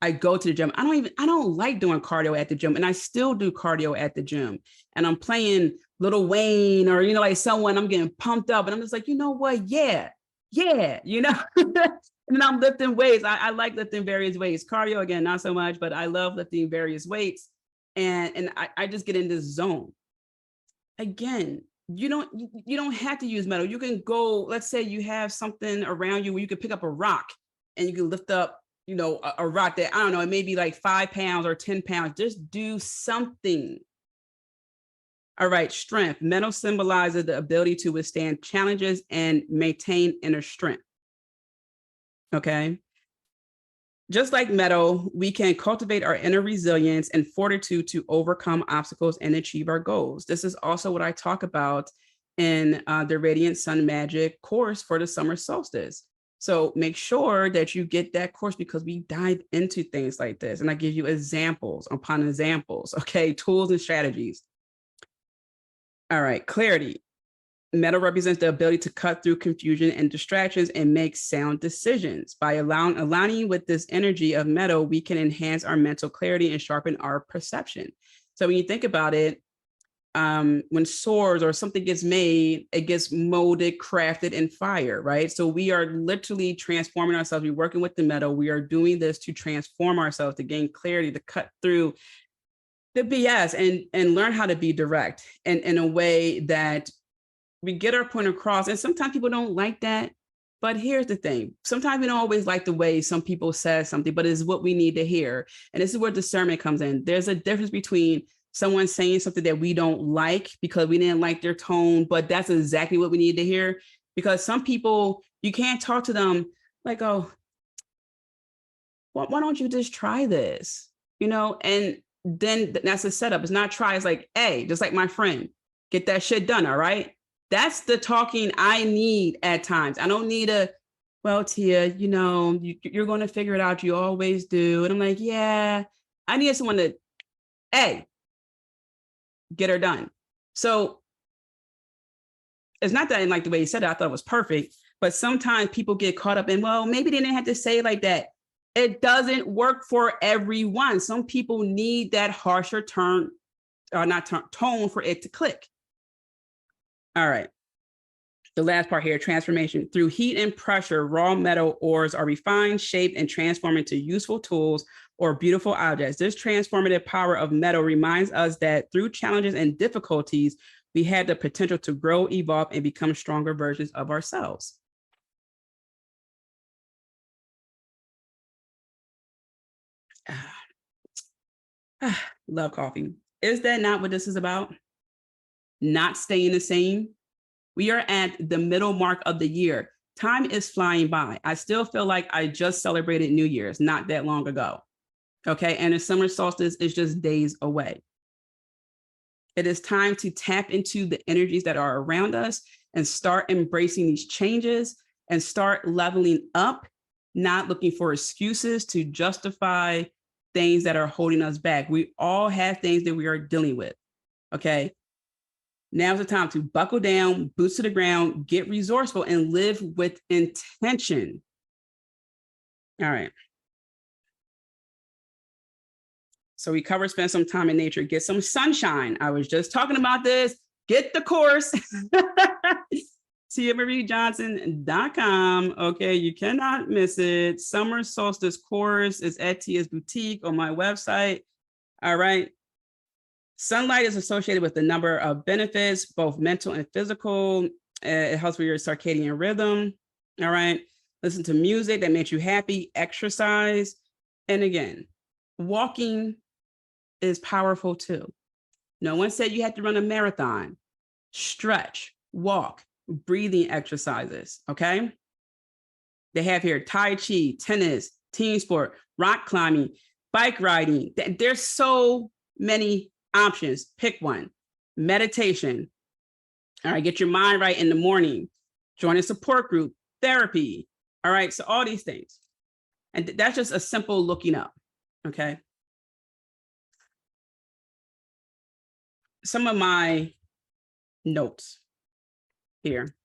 I go to the gym. I don't like doing cardio at the gym, and I still do cardio at the gym. And I'm playing Lil Wayne or, like someone, I'm getting pumped up and I'm just like, you know what? Yeah. And then I'm lifting weights. I like lifting various weights. Cardio, again, not so much, but I love lifting various weights. And I just get in this zone. Again, you don't have to use metal. You can go, let's say you have something around you where you can pick up a rock and you can lift up, a rock that, I don't know, it may be like 5 pounds or 10 pounds. Just do something. All right, strength. Metal symbolizes the ability to withstand challenges and maintain inner strength. Okay. Just like metal, we can cultivate our inner resilience and fortitude to overcome obstacles and achieve our goals. This is also what I talk about in the Radiant Sun Magic course for the summer solstice. So make sure that you get that course, because we dive into things like this. And I give you examples upon examples, okay, tools and strategies. All right, clarity. Metal represents the ability to cut through confusion and distractions and make sound decisions. By aligning with this energy of metal, we can enhance our mental clarity and sharpen our perception. So when you think about it, when swords or something gets made, it gets molded, crafted in fire, right? So we are literally transforming ourselves. We're working with the metal. We are doing this to transform ourselves, to gain clarity, to cut through the BS and learn how to be direct and in a way that we get our point across. And sometimes people don't like that, But here's the thing. Sometimes we don't always like the way some people say something, but it's what we need to hear. And this is where discernment comes in. There's a difference between someone saying something that we don't like because we didn't like their tone, but that's exactly what we need to hear. Because some people, you can't talk to them like, oh, why don't you just try this? And then that's a setup. It's not try. It's like, hey, just like my friend, get that shit done. All right. That's the talking I need at times. I don't need well, Tia, you're going to figure it out. You always do. And I'm like, yeah, I need someone to, hey, get her done. So it's not that I didn't like the way he said it. I thought it was perfect. But sometimes people get caught up in, well, maybe they didn't have to say it like that. It doesn't work for everyone. Some people need that harsher tone for it to click. All right. The last part here, transformation. Through heat and pressure, raw metal ores are refined, shaped, and transformed into useful tools or beautiful objects. This transformative power of metal reminds us that through challenges and difficulties, we have the potential to grow, evolve, and become stronger versions of ourselves. Love coffee. Is that not what this is about? Not staying the same. We are at the middle mark of the year. Time is flying by. I still feel like I just celebrated New Year's not that long ago. Okay. And the summer solstice is just days away. It is time to tap into the energies that are around us and start embracing these changes and start leveling up, not looking for excuses to justify things that are holding us back. We all have things that we are dealing with. Okay. Now's the time to buckle down, boots to the ground, get resourceful, and live with intention. All right. So we covered spend some time in nature, get some sunshine. I was just talking about this. Get the course. TiaMarieJohnson.com. Okay, you cannot miss it. Summer solstice course is at Tia's Boutique on my website. All right. Sunlight is associated with a number of benefits, both mental and physical. It helps with your circadian rhythm. All right. Listen to music that makes you happy, exercise. And again, walking is powerful too. No one said you had to run a marathon. Stretch, walk, breathing exercises. Okay. They have here Tai Chi, tennis, team sport, rock climbing, bike riding. There's so many options. Pick one. Meditation. All right. Get your mind right in the morning. Join a support group, therapy. All right. So all these things. And that's just a simple looking up. Okay. Some of my notes here.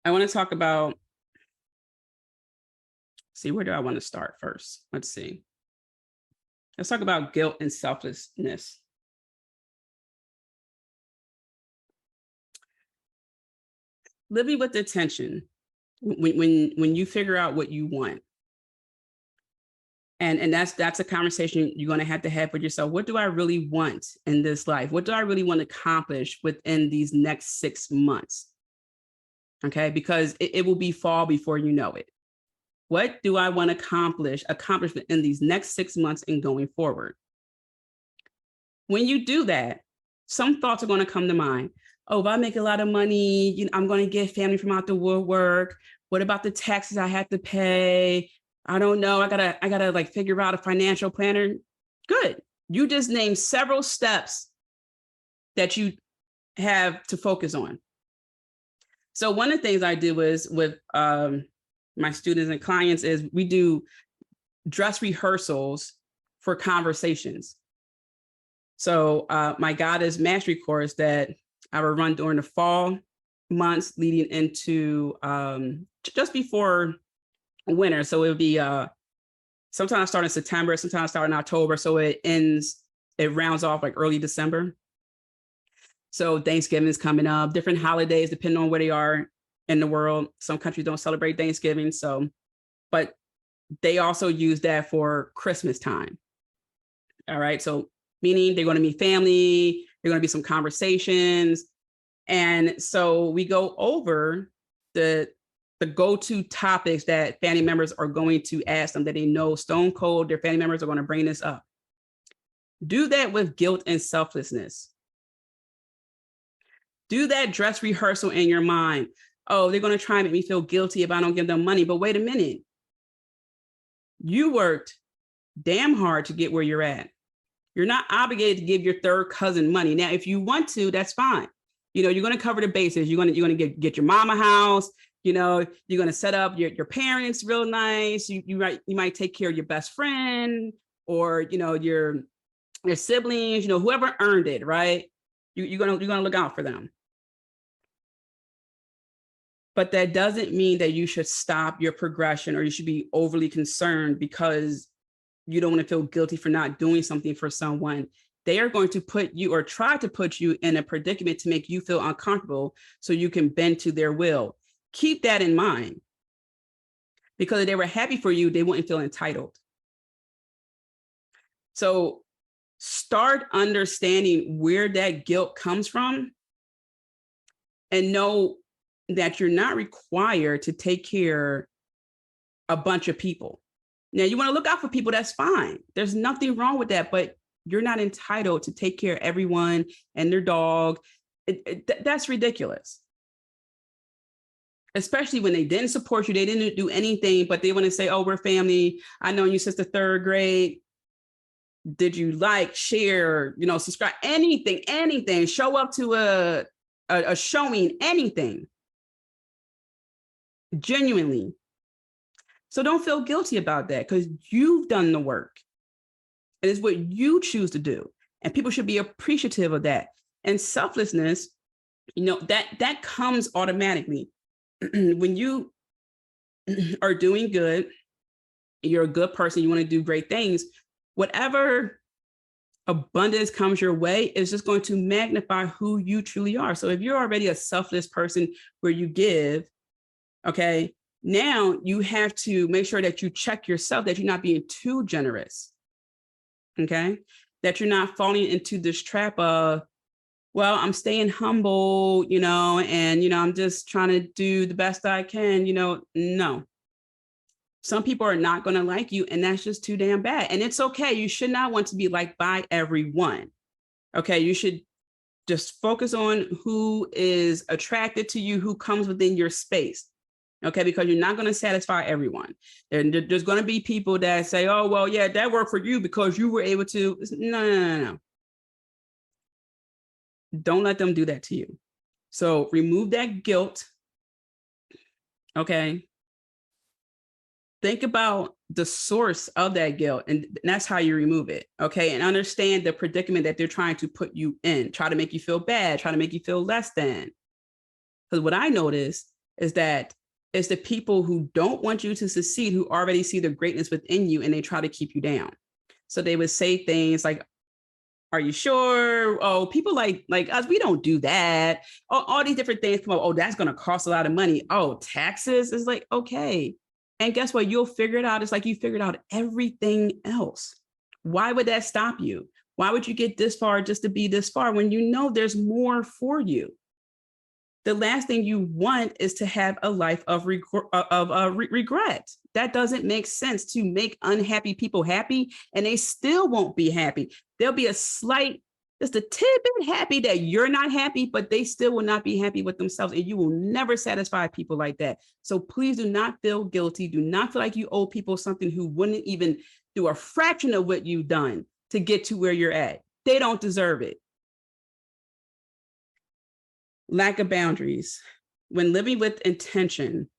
I want to talk about, where do I want to start first? Let's see. Let's talk about guilt and selflessness. Living with intention when you figure out what you want. And that's a conversation you're going to have with yourself. What do I really want in this life? What do I really want to accomplish within these next 6 months? Okay, because it will be fall before you know it. What do I want to accomplish within these next 6 months and going forward? When you do that, some thoughts are going to come to mind. Oh, if I make a lot of money, I'm going to get family from out the woodwork. What about the taxes I have to pay? I don't know. I gotta like figure out a financial planner. Good. You just named several steps that you have to focus on. So one of the things I do is with my students and clients is we do dress rehearsals for conversations. So my Goddess Mastery course that I will run during the fall months leading into just before winter. So it would be sometimes start in September, sometimes start in October. So it rounds off like early December. So Thanksgiving is coming up, different holidays, depending on where they are in the world. Some countries don't celebrate Thanksgiving. But they also use that for Christmas time. All right. So meaning they're going to meet family, there are going to be some conversations. And so we go over the go-to topics that family members are going to ask them, that they know stone cold their family members are going to bring this up. Do that with guilt and selflessness. Do that dress rehearsal in your mind. Oh, they're going to try and make me feel guilty if I don't give them money. But wait a minute. You worked damn hard to get where you're at. You're not obligated to give your third cousin money. Now, if you want to, that's fine. You're going to cover the bases. You're going to get your mama house. You're going to set up your parents real nice. You might take care of your best friend or, your siblings, whoever earned it, right? You're going to look out for them. But that doesn't mean that you should stop your progression or you should be overly concerned because you don't want to feel guilty for not doing something for someone. They are going to put you or try to put you in a predicament to make you feel uncomfortable so you can bend to their will. Keep that in mind, because if they were happy for you, they wouldn't feel entitled. So start understanding where that guilt comes from and know that you're not required to take care of a bunch of people. Now, you want to look out for people, that's fine. There's nothing wrong with that, but you're not entitled to take care of everyone and their dog. That's ridiculous. Especially when they didn't support you, they didn't do anything, but they want to say, oh, we're family. I know you since the third grade. Did you like, share, subscribe, anything, show up to a showing, anything, genuinely. So don't feel guilty about that because you've done the work. And it's what you choose to do. And people should be appreciative of that. And selflessness, that comes automatically. When you are doing good, you're a good person, you want to do great things, whatever abundance comes your way is just going to magnify who you truly are. So if you're already a selfless person where you give, okay, now you have to make sure that you check yourself, that you're not being too generous, okay? That you're not falling into this trap of, well, I'm staying humble, and, I'm just trying to do the best I can, no. Some people are not going to like you, and that's just too damn bad. And it's okay. You should not want to be liked by everyone. Okay. You should just focus on who is attracted to you, who comes within your space. Okay. Because you're not going to satisfy everyone. There's going to be people that say, oh, well, yeah, that worked for you because you were able to. No. Don't let them do that to you. So remove that guilt. Okay. Think about the source of that guilt, and that's how you remove it. Okay. And understand the predicament that they're trying to put you in, try to make you feel bad, try to make you feel less than. Because what I notice is that it's the people who don't want you to succeed, who already see the greatness within you, and they try to keep you down. So they would say things like, are you sure? Oh, people like us, we don't do that. All these different things come up. Oh, that's going to cost a lot of money. Oh, taxes is like, okay. And guess what? You'll figure it out. It's like you figured out everything else. Why would that stop you? Why would you get this far just to be this far when you know there's more for you? The last thing you want is to have a life of regret. That doesn't make sense, to make unhappy people happy, and they still won't be happy. There'll be just a tidbit happy that you're not happy, but they still will not be happy with themselves, and you will never satisfy people like that. So please do not feel guilty. Do not feel like you owe people something who wouldn't even do a fraction of what you've done to get to where you're at. They don't deserve it. Lack of boundaries. When living with intention,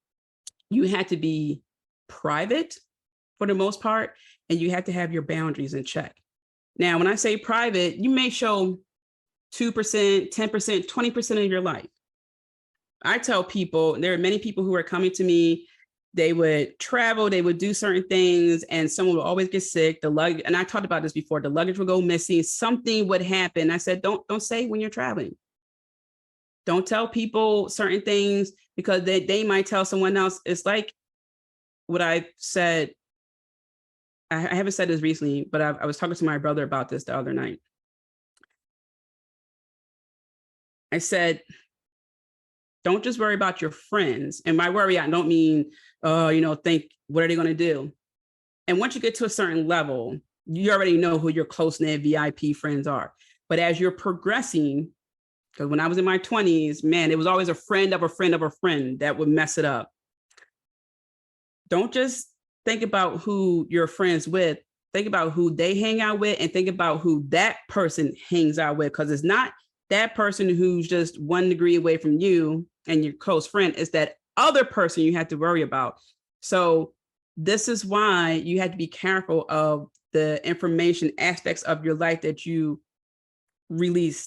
you have to be private for the most part, and you have to have your boundaries in check. Now, when I say private, you may show 2%, 10%, 20% of your life. I tell people, there are many people who are coming to me, they would travel, they would do certain things, and someone would always get sick. The luggage, and I talked about this before, the luggage would go missing, something would happen. I said, don't say when you're traveling. Don't tell people certain things because they might tell someone else. It's like what I said. I haven't said this recently, but I was talking to my brother about this the other night. I said, Don't just worry about your friends. And by worry, I don't mean, think, what are they going to do? And once you get to a certain level, you already know who your close-knit VIP friends are. But as you're progressing, because when I was in my 20s, man, it was always a friend of a friend of a friend that would mess it up. Don't just think about who you're friends with. Think about who they hang out with, and think about who that person hangs out with, because it's not that person who's just 1 degree away from you and your close friend. It's that other person you have to worry about. So this is why you have to be careful of the information aspects of your life that you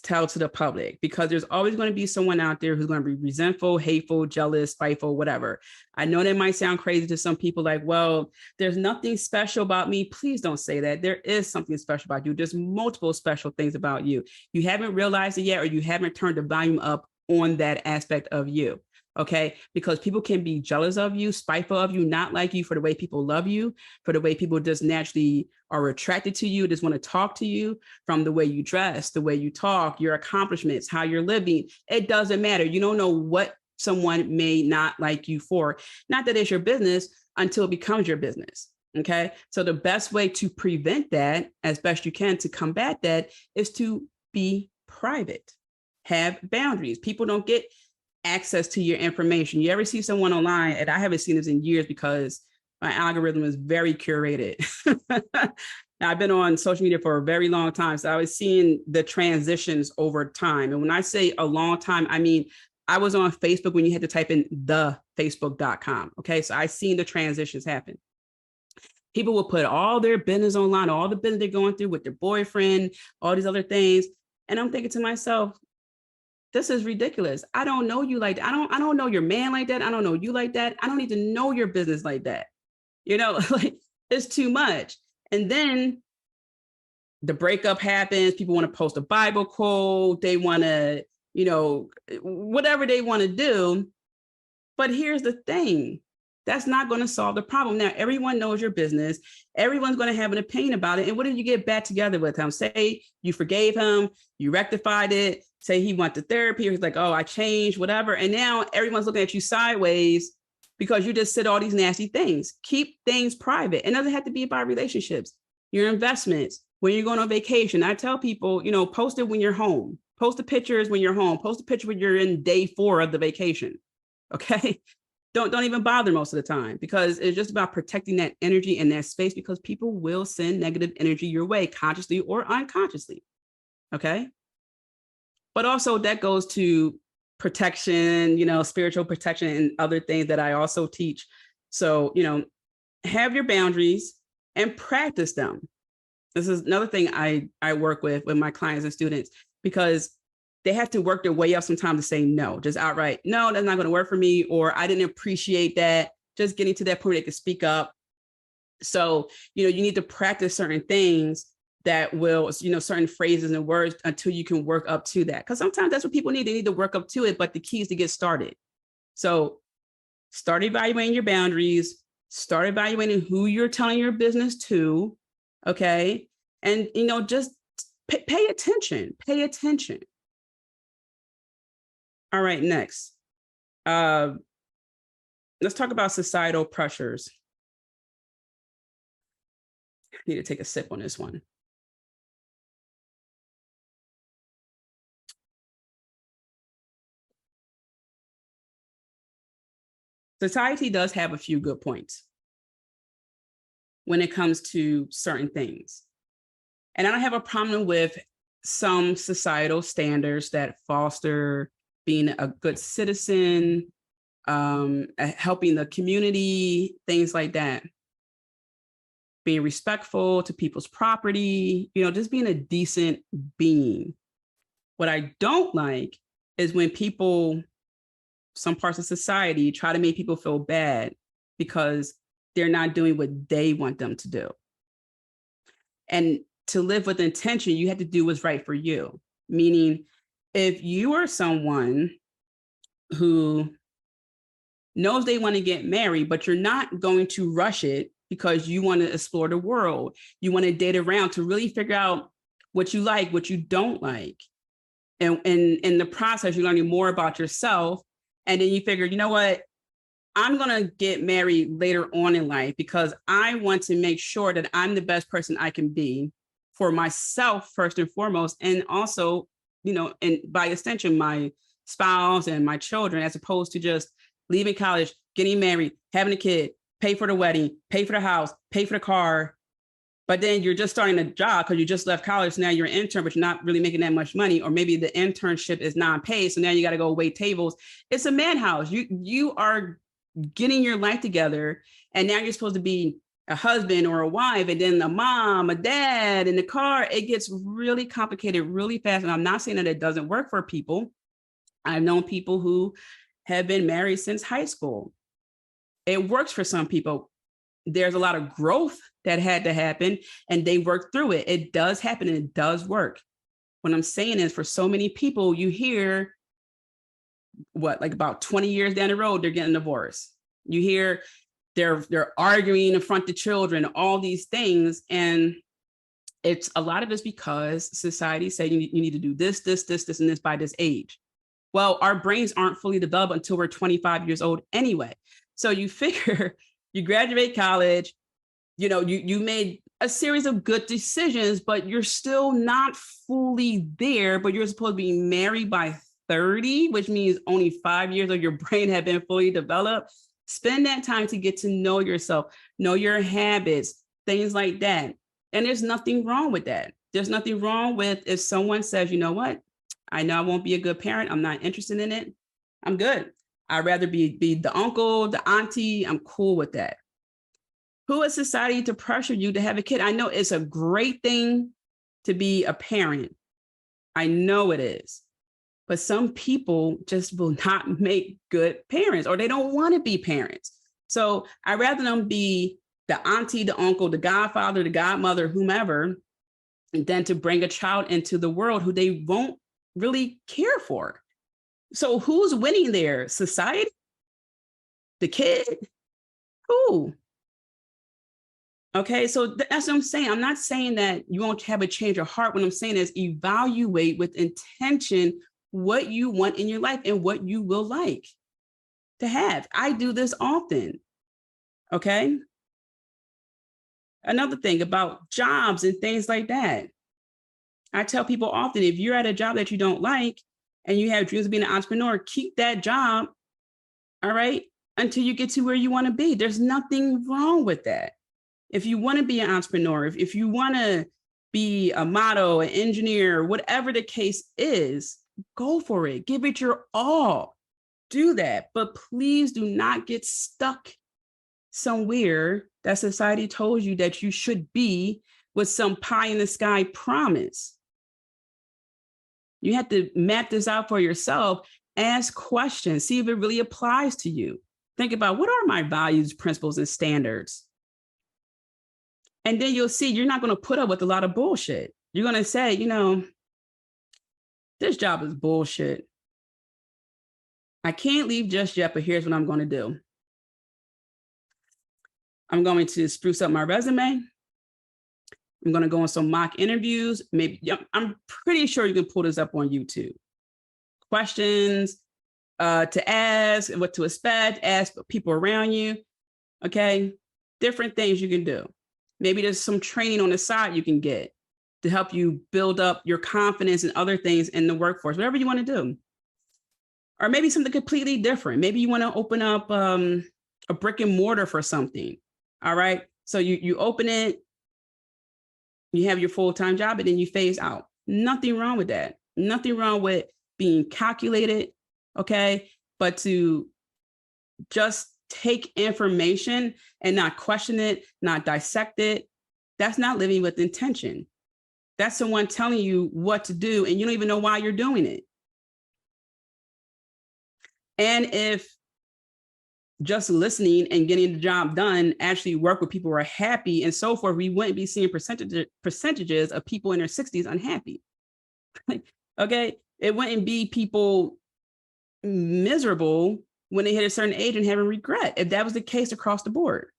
tell to the public, because there's always going to be someone out there who's going to be resentful, hateful, jealous, spiteful, whatever. I know that might sound crazy to some people, like, well, there's nothing special about me. Please don't say that. There is something special about you. There's multiple special things about you. You haven't realized it yet, or you haven't turned the volume up on that aspect of you. Okay, because people can be jealous of you, spiteful of you, not like you for the way people love you, for the way people just naturally are attracted to you, just want to talk to you, from the way you dress, the way you talk, your accomplishments, how you're living. It doesn't matter. You don't know what someone may not like you for. Not that it's your business until it becomes your business. Okay, so the best way to prevent that, as best you can, to combat that, is to be private, have boundaries. People don't get access to your information. You ever see someone online, and I haven't seen this in years because my algorithm is very curated. Now, I've been on social media for a very long time, so I was seeing the transitions over time. And when I say a long time, I mean, I was on Facebook when you had to type in thefacebook.com. Okay, so I seen the transitions happen. People will put all their business online, all the business they're going through with their boyfriend, all these other things. And I'm thinking to myself, this is ridiculous. I don't know you like that. I don't know your man like that. I don't know you like that. I don't need to know your business like that. Like, it's too much. And then the breakup happens. People want to post a Bible quote. They want to, whatever they want to do. But here's the thing. That's not going to solve the problem. Now, everyone knows your business. Everyone's going to have an opinion about it. And what did you get back together with him? Say you forgave him, you rectified it. Say he went to therapy. He's like, oh, I changed, whatever. And now everyone's looking at you sideways because you just said all these nasty things. Keep things private. It doesn't have to be about relationships, your investments, when you're going on vacation. I tell people, post it when you're home. Post the pictures when you're home. Post a picture when you're in day 4 of the vacation. Okay. Don't even bother most of the time, because it's just about protecting that energy and that space, because people will send negative energy your way, consciously or unconsciously. Okay. But also that goes to protection, spiritual protection and other things that I also teach. So, have your boundaries and practice them. This is another thing I work with my clients and students, because they have to work their way up sometimes to say no, just outright, no, that's not going to work for me, or I didn't appreciate that. Just getting to that point, they can speak up. So, you need to practice certain things that will, certain phrases and words until you can work up to that. Because sometimes that's what people need. They need to work up to it, but the key is to get started. So start evaluating your boundaries, start evaluating who you're telling your business to, okay? And, just pay attention. All right, next. Let's talk about societal pressures. I need to take a sip on this one. Society does have a few good points when it comes to certain things. And I don't have a problem with some societal standards that foster being a good citizen, helping the community, things like that. Being respectful to people's property, just being a decent being. What I don't like is when people, some parts of society, try to make people feel bad because they're not doing what they want them to do. And to live with intention, you have to do what's right for you. Meaning, if you are someone who knows they want to get married, but you're not going to rush it because you want to explore the world, you want to date around to really figure out what you like, what you don't like. And in the process, you're learning more about yourself And then you figure, you know what? I'm going to get married later on in life because I want to make sure that I'm the best person I can be for myself, first and foremost. And also, and by extension, my spouse and my children, as opposed to just leaving college, getting married, having a kid, pay for the wedding, pay for the house, pay for the car. But then you're just starting a job because you just left college. So now you're an intern, but you're not really making that much money. Or maybe the internship is non-paid. So now you got to go wait tables. It's a madhouse. You are getting your life together. And now you're supposed to be a husband or a wife, and then a mom, a dad in the car. It gets really complicated really fast. And I'm not saying that it doesn't work for people. I've known people who have been married since high school. It works for some people. There's a lot of growth that had to happen, and they worked through it. It does happen and it does work. What I'm saying is, for so many people, you hear like about 20 years down the road, they're getting divorced. You hear they're arguing in front of children, all these things. And it's a lot of it's because society say you need to do this, and this by this age. Well, our brains aren't fully developed until we're 25 years old anyway. So you figure you graduate college, you made a series of good decisions, but you're still not fully there, but you're supposed to be married by 30, which means only 5 years of your brain have been fully developed. Spend that time to get to know yourself, know your habits, things like that. And there's nothing wrong with that. There's nothing wrong with if someone says, you know what, I know I won't be a good parent. I'm not interested in it. I'm good. I'd rather be the uncle, the auntie. I'm cool with that. Who is society to pressure you to have a kid? I know it's a great thing to be a parent. I know it is. But some people just will not make good parents, or they don't want to be parents. So I'd rather them be the auntie, the uncle, the godfather, the godmother, whomever, than to bring a child into the world who they won't really care for. So who's winning there? Society? The kid? Who? Okay, so that's what I'm saying. I'm not saying that you won't have a change of heart. What I'm saying is evaluate with intention what you want in your life and what you will like to have. I do this often. Okay. Another thing about jobs and things like that. I tell people often, if you're at a job that you don't like and you have dreams of being an entrepreneur, keep that job, all right, until you get to where you want to be. There's nothing wrong with that. If you want to be an entrepreneur, if you want to be a model, an engineer, whatever the case is, go for it. Give it your all. Do that. But please do not get stuck somewhere that society told you that you should be with some pie in the sky promise. You have to map this out for yourself. Ask questions. See if it really applies to you. Think about, what are my values, principles, and standards? And then you'll see you're not going to put up with a lot of bullshit. You're going to say, this job is bullshit. I can't leave just yet, but here's what I'm going to do. I'm going to spruce up my resume. I'm going to go on some mock interviews. Maybe I'm pretty sure you can pull this up on YouTube. Questions to ask, what to expect, ask people around you. Okay. Different things you can do. Maybe there's some training on the side you can get to help you build up your confidence and other things in the workforce, whatever you want to do. Or maybe something completely different. Maybe you want to open up a brick and mortar for something. All right. So you open it, you have your full-time job, and then you phase out. Nothing wrong with that. Nothing wrong with being calculated. Okay. But to just take information and not question it, not dissect it, that's not living with intention. That's someone telling you what to do, and you don't even know why you're doing it. And if just listening and getting the job done actually work with people who are happy and so forth, we wouldn't be seeing percentages of people in their 60s unhappy. Okay. It wouldn't be people miserable when they hit a certain age and having regret, if that was the case across the board.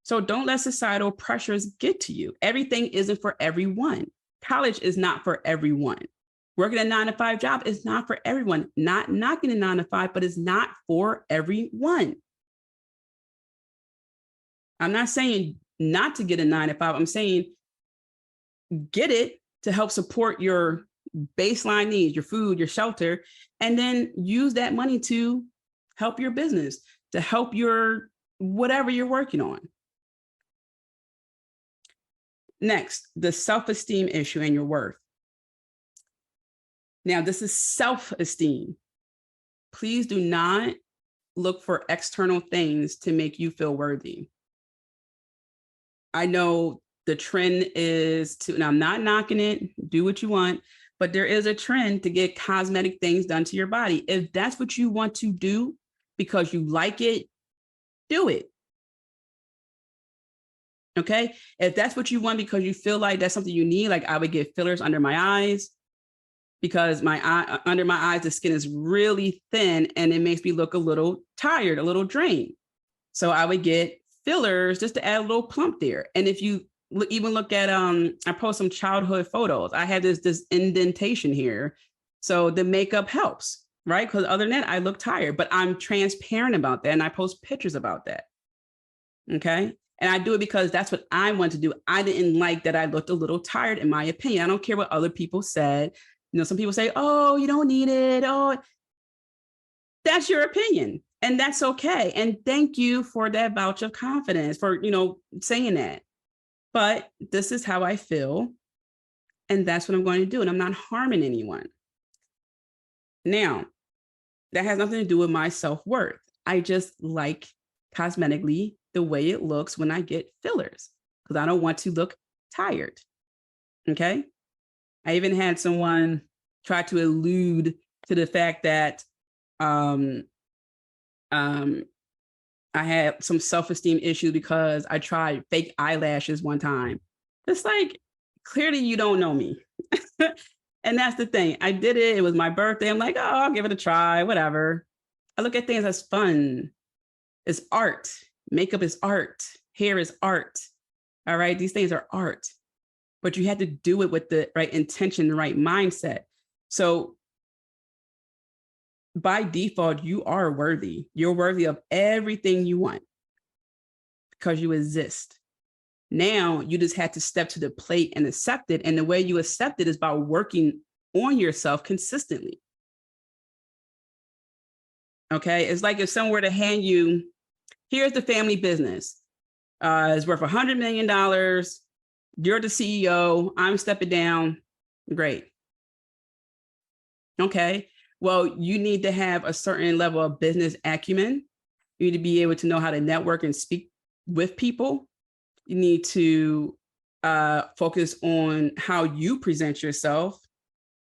So don't let societal pressures get to you. Everything isn't for everyone. College is not for everyone. Working a 9-to-5 job is not for everyone. Not knocking a 9-to-5, but it's not for everyone. I'm not saying not to get a 9-to-5. I'm saying get it to help support your baseline needs, your food, your shelter, and then use that money to help your business, to help your whatever you're working on. Next, the self-esteem issue and your worth. Now, this is self-esteem. Please do not look for external things to make you feel worthy. I know the trend is to, and I'm not knocking it, do what you want, but there is a trend to get cosmetic things done to your body. If that's what you want to do because you like it, do it. Okay. If that's what you want because you feel like that's something you need, like I would get fillers under my eyes because under my eyes, the skin is really thin and it makes me look a little tired, a little drained. So I would get fillers just to add a little plump there. And if you even look at, I post some childhood photos. I have this indentation here. So the makeup helps, right? Because other than that, I look tired, but I'm transparent about that. And I post pictures about that. Okay. And I do it because that's what I want to do. I didn't like that I looked a little tired, in my opinion. I don't care what other people said. You know, some people say, oh, you don't need it. Oh, that's your opinion. And that's okay. And thank you for that vouch of confidence for, saying that. But this is how I feel. And that's what I'm going to do. And I'm not harming anyone. Now, that has nothing to do with my self-worth. I just like cosmetically the way it looks when I get fillers because I don't want to look tired. Okay. I even had someone try to allude to the fact that I had some self-esteem issues because I tried fake eyelashes one time. It's like, clearly you don't know me. And that's the thing. I did it. It was my birthday. I'm like, oh, I'll give it a try, whatever. I look at things as fun. It's art. Makeup is art. Hair is art. All right. These things are art, but you have to do it with the right intention, the right mindset. So by default, you are worthy. You're worthy of everything you want because you exist. Now you just had to step to the plate and accept it. And the way you accept it is by working on yourself consistently. Okay. It's like if someone were to hand you, here's the family business. It's worth $100 million. You're the CEO. I'm stepping down. Great. Okay. Well, you need to have a certain level of business acumen. You need to be able to know how to network and speak with people. You need to focus on how you present yourself.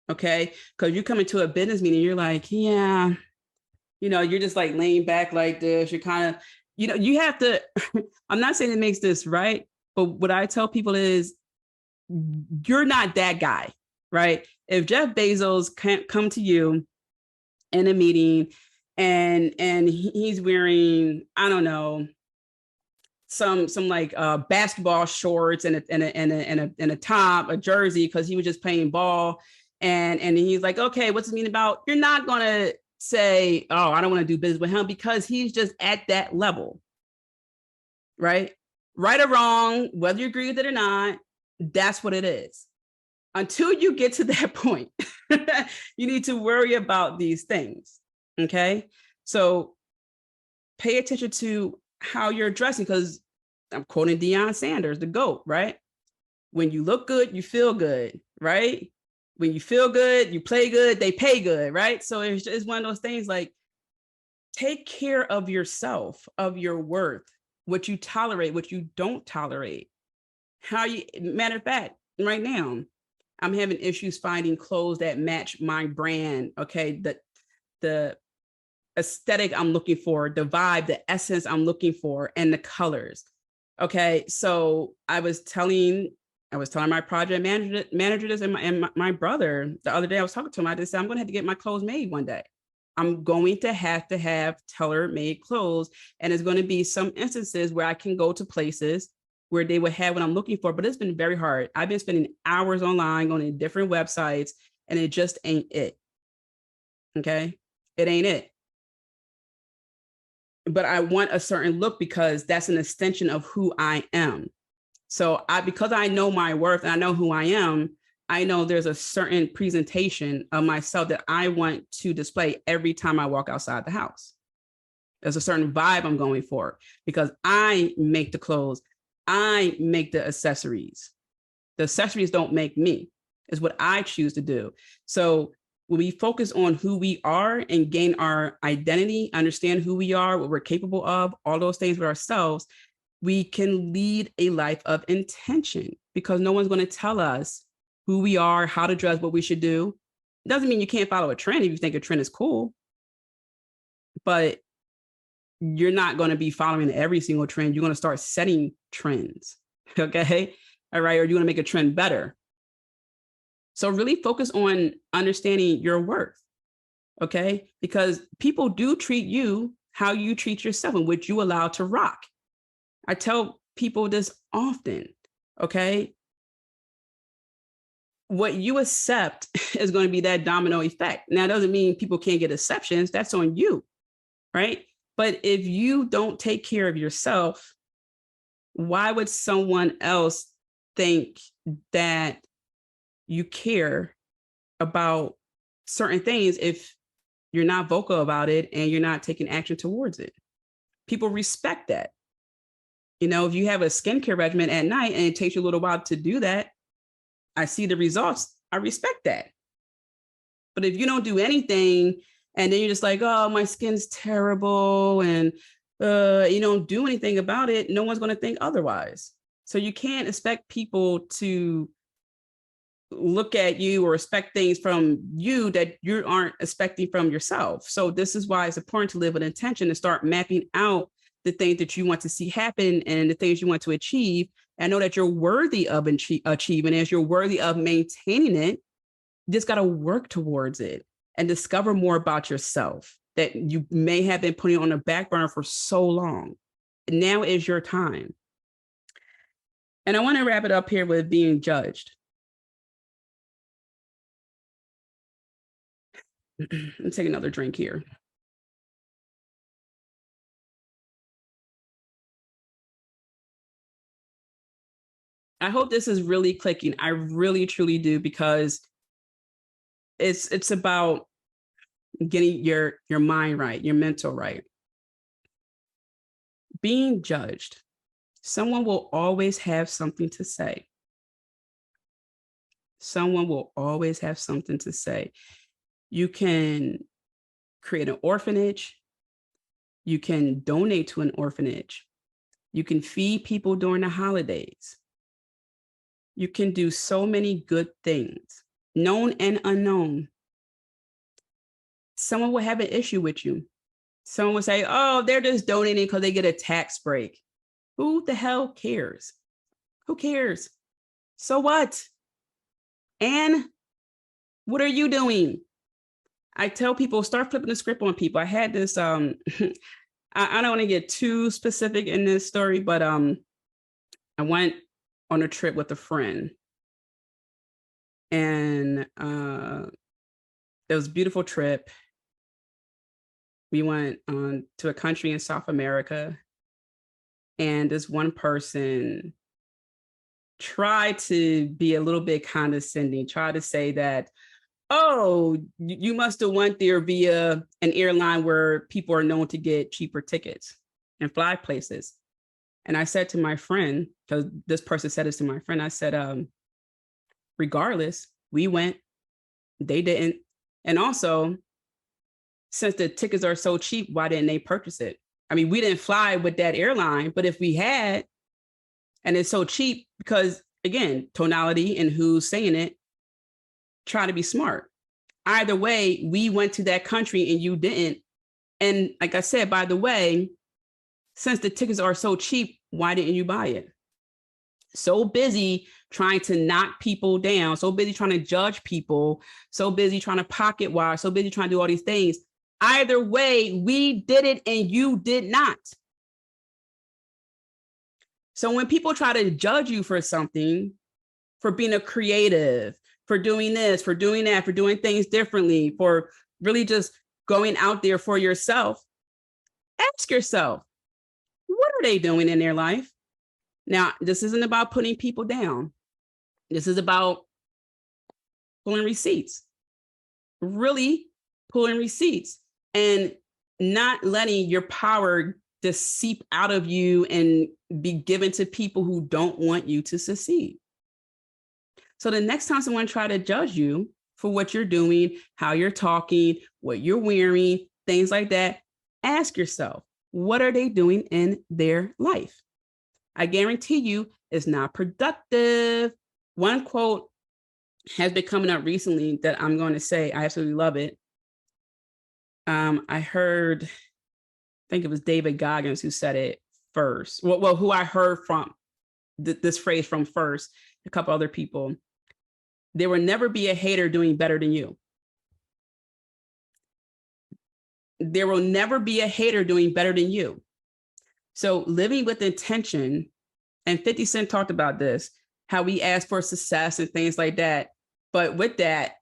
Okay. Because you come into a business meeting, you're like, yeah, you're just like laying back like this. You're kind of, you have to, I'm not saying it makes this right, but what I tell people is you're not that guy, right? If Jeff Bezos can't come to you in a meeting and he's wearing, I don't know, some like basketball shorts and a top, a jersey, because he was just playing ball. And he's like, okay, what's it mean about? You're not going to say, oh, I don't want to do business with him because he's just at that level, right? Right or wrong, whether you agree with it or not, that's what it is. Until you get to that point, you need to worry about these things. Okay. So pay attention to how you're dressing, because I'm quoting Deion Sanders, the GOAT, right? When you look good, you feel good, right? When you feel good, you play good, they pay good, right? So it's one of those things like take care of yourself, of your worth, what you tolerate, what you don't tolerate. Matter of fact, right now, I'm having issues finding clothes that match my brand. Okay. The aesthetic I'm looking for, the vibe, the essence I'm looking for, and the colors. Okay. So I was telling my project manager this, and my brother the other day. I was talking to him. I just said, I'm going to have to get my clothes made one day. I'm going to have tailor-made clothes. And there's going to be some instances where I can go to places where they would have what I'm looking for, but it's been very hard. I've been spending hours online, going to different websites, and it just ain't it. Okay. It ain't it. But I want a certain look because that's an extension of who I am. So because I know my worth and I know who I am, I know there's a certain presentation of myself that I want to display every time I walk outside the house. There's a certain vibe I'm going for because I make the clothes. I make the accessories. The accessories don't make me. It's what I choose to do. So when we focus on who we are and gain our identity, understand who we are, what we're capable of, all those things with ourselves, we can lead a life of intention because no one's going to tell us who we are, how to dress, what we should do. It doesn't mean you can't follow a trend if you think a trend is cool, but you're not going to be following every single trend. You're going to start setting trends. Okay. All right. Or you're going to make a trend better. So really focus on understanding your worth. Okay. Because people do treat you how you treat yourself and what you allow to rock. I tell people this often. Okay. What you accept is going to be that domino effect. Now, it doesn't mean people can't get exceptions. That's on you. Right. But if you don't take care of yourself, why would someone else think that you care about certain things if you're not vocal about it and you're not taking action towards it? People respect that. You know, if you have a skincare regimen at night and it takes you a little while to do that, I see the results. I respect that. But if you don't do anything and then you're just like, oh, my skin's terrible and you don't do anything about it, no one's going to think otherwise. So you can't expect people to look at you or expect things from you that you aren't expecting from yourself. So this is why it's important to live with intention and start mapping out the things that you want to see happen and the things you want to achieve. And know that you're worthy of achieving it. As you're worthy of maintaining it, you just got to work towards it and discover more about yourself that you may have been putting on the back burner for so long. Now is your time. And I want to wrap it up here with being judged. Let's take another drink here. I hope this is really clicking. I really, truly do, because it's about getting your mind right, your mental right. Being judged. Someone will always have something to say. Someone will always have something to say. You can create an orphanage. You can donate to an orphanage. You can feed people during the holidays. You can do so many good things, known and unknown. Someone will have an issue with you. Someone will say, oh, they're just donating because they get a tax break. Who the hell cares? Who cares? So what? And what are you doing? I tell people, start flipping the script on people. I had this, I don't want to get too specific in this story, but I went on a trip with a friend, and it was a beautiful trip. We went to a country in South America, and this one person tried to be a little bit condescending, tried to say that, oh, you must have went there via an airline where people are known to get cheaper tickets and fly places. And I said to my friend, because this person said this to my friend, I said, regardless, we went, they didn't. And also, since the tickets are so cheap, why didn't they purchase it? I mean, we didn't fly with that airline, but if we had, and it's so cheap, because again, tonality and who's saying it, try to be smart. Either way, we went to that country and you didn't. And like I said, by the way, since the tickets are so cheap, why didn't you buy it? So busy trying to knock people down, so busy trying to judge people, so busy trying to pocket watch, so busy trying to do all these things. Either way, we did it and you did not. So when people try to judge you for something, for being a creative, for doing this, for doing that, for doing things differently, for really just going out there for yourself, ask yourself, what are they doing in their life? Now, this isn't about putting people down. This is about pulling receipts, really pulling receipts and not letting your power just seep out of you and be given to people who don't want you to succeed. So the next time someone try to judge you for what you're doing, how you're talking, what you're wearing, things like that, ask yourself, what are they doing in their life? I guarantee you it's not productive. One quote has been coming up recently that I'm going to say, I absolutely love it. I heard, I think it was David Goggins who said it first. Well, who I heard from this phrase from first, a couple other people. There will never be a hater doing better than you. There will never be a hater doing better than you. So living with intention, and 50 Cent talked about this, how we ask for success and things like that. But with that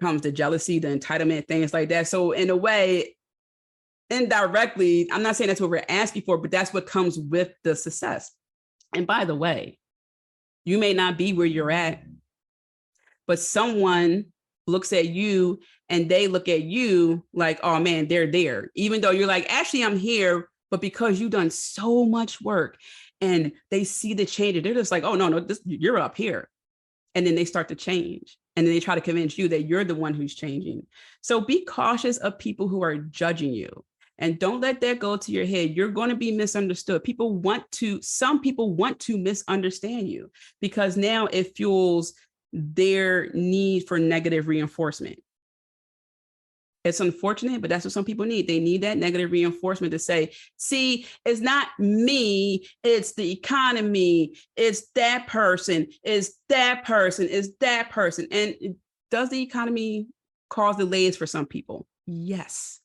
comes the jealousy, the entitlement, things like that. So in a way, indirectly, I'm not saying that's what we're asking for, but that's what comes with the success. And by the way, you may not be where you're at, but someone looks at you and they look at you like, oh man, they're there. Even though you're like, actually, I'm here, but because you've done so much work and they see the change, they're just like, oh, no, you're up here. And then they start to change. And then they try to convince you that you're the one who's changing. So be cautious of people who are judging you. And don't let that go to your head. You're going to be misunderstood. Some people want to misunderstand you because now it fuels their need for negative reinforcement. It's unfortunate, but that's what some people need. They need that negative reinforcement to say, see, it's not me, it's the economy, it's that person, it's that person, it's that person. And does the economy cause delays for some people? Yes.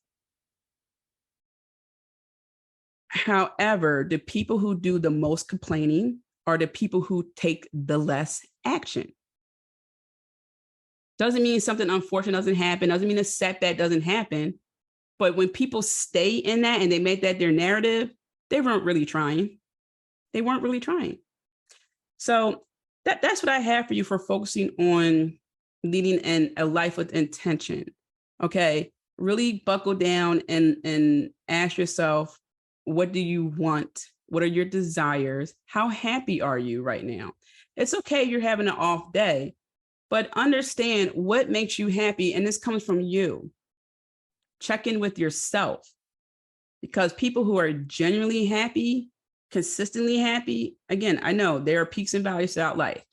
However, the people who do the most complaining are the people who take the less action. Doesn't mean something unfortunate doesn't happen. Doesn't mean a setback doesn't happen. But when people stay in that and they make that their narrative, they weren't really trying. They weren't really trying. So that's what I have for you for focusing on leading in a life with intention. Okay. Really buckle down and ask yourself, what do you want? What are your desires? How happy are you right now? It's okay you're having an off day, but understand what makes you happy. And this comes from you. Check in with yourself, because people who are genuinely happy, consistently happy, again, I know there are peaks and valleys throughout life,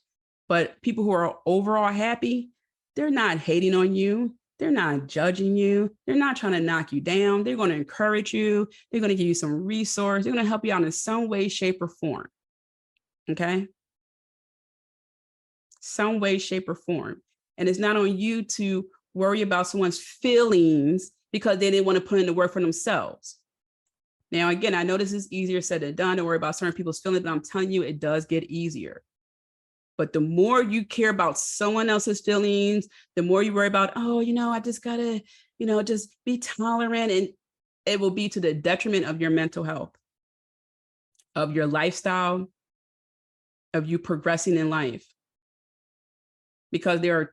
but people who are overall happy, they're not hating on you. They're not judging you. They're not trying to knock you down. They're going to encourage you. They're going to give you some resource. They're going to help you out in some way, shape, or form. Okay? Some way, shape, or form. And it's not on you to worry about someone's feelings because they didn't want to put in the work for themselves. Now, again, I know this is easier said than done. Don't worry about certain people's feelings, but I'm telling you, it does get easier. But the more you care about someone else's feelings, the more you worry about, oh, I just gotta, just be tolerant. And it will be to the detriment of your mental health, of your lifestyle, of you progressing in life. Because there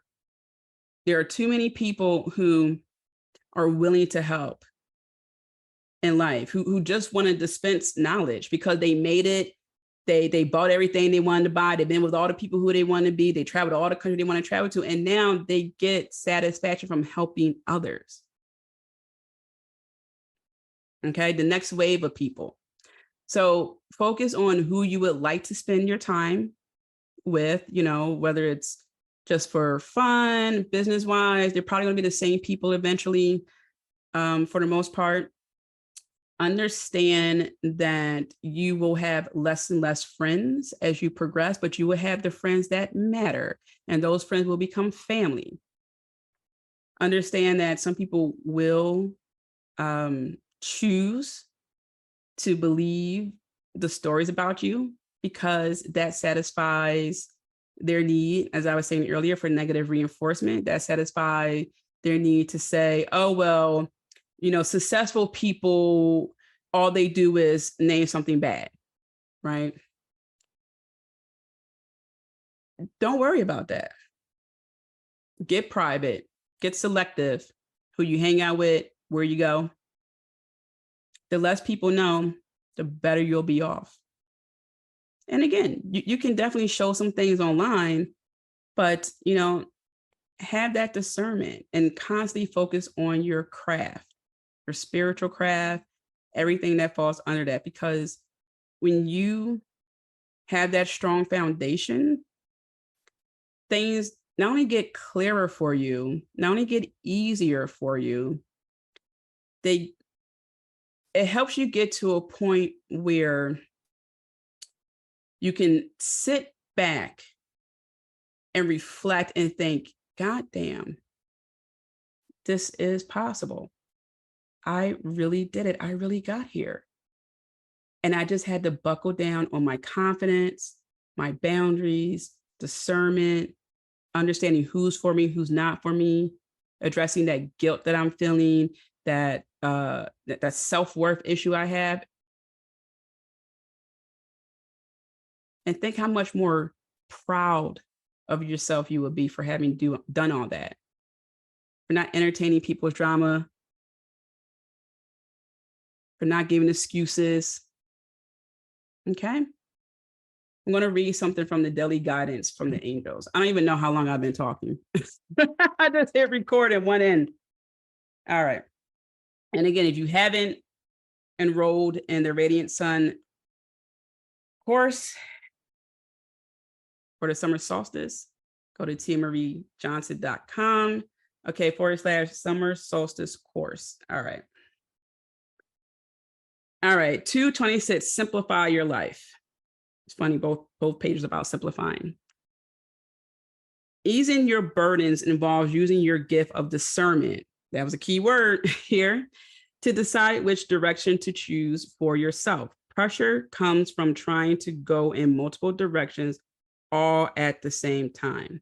are too many people who are willing to help in life, who just want to dispense knowledge because they made it. They bought everything they wanted to buy. They've been with all the people who they want to be. They traveled to all the countries they want to travel to. And now they get satisfaction from helping others. Okay, the next wave of people. So focus on who you would like to spend your time with, whether it's just for fun, business-wise. They're probably going to be the same people eventually, for the most part. Understand that you will have less and less friends as you progress, but you will have the friends that matter, and those friends will become family. Understand that some people will choose to believe the stories about you because that satisfies their need, as I was saying earlier, for negative reinforcement, that satisfy their need to say, oh, well, successful people, all they do is name something bad, right? Don't worry about that. Get private, get selective who you hang out with, where you go. The less people know, the better you'll be off. And again, you can definitely show some things online, but have that discernment and constantly focus on your craft, your spiritual craft, everything that falls under that. Because when you have that strong foundation, things not only get clearer for you, not only get easier for you, it helps you get to a point where you can sit back and reflect and think, God damn, this is possible. I really did it. I really got here. And I just had to buckle down on my confidence, my boundaries, discernment, understanding who's for me, who's not for me, addressing that guilt that I'm feeling, that self-worth issue I have. And think how much more proud of yourself you would be for having done all that. For not entertaining people's drama, for not giving excuses. Okay? I'm going to read something from the daily guidance from the angels. I don't even know how long I've been talking. I just hit record at one end. All right. And again, if you haven't enrolled in the Radiant Sun course for the summer solstice, go to tiamariejohnson.com. Okay, /summer solstice course. All right. All right. 226, simplify your life. It's funny, both pages about simplifying. Easing your burdens involves using your gift of discernment. That was a key word here, to decide which direction to choose for yourself. Pressure comes from trying to go in multiple directions all at the same time.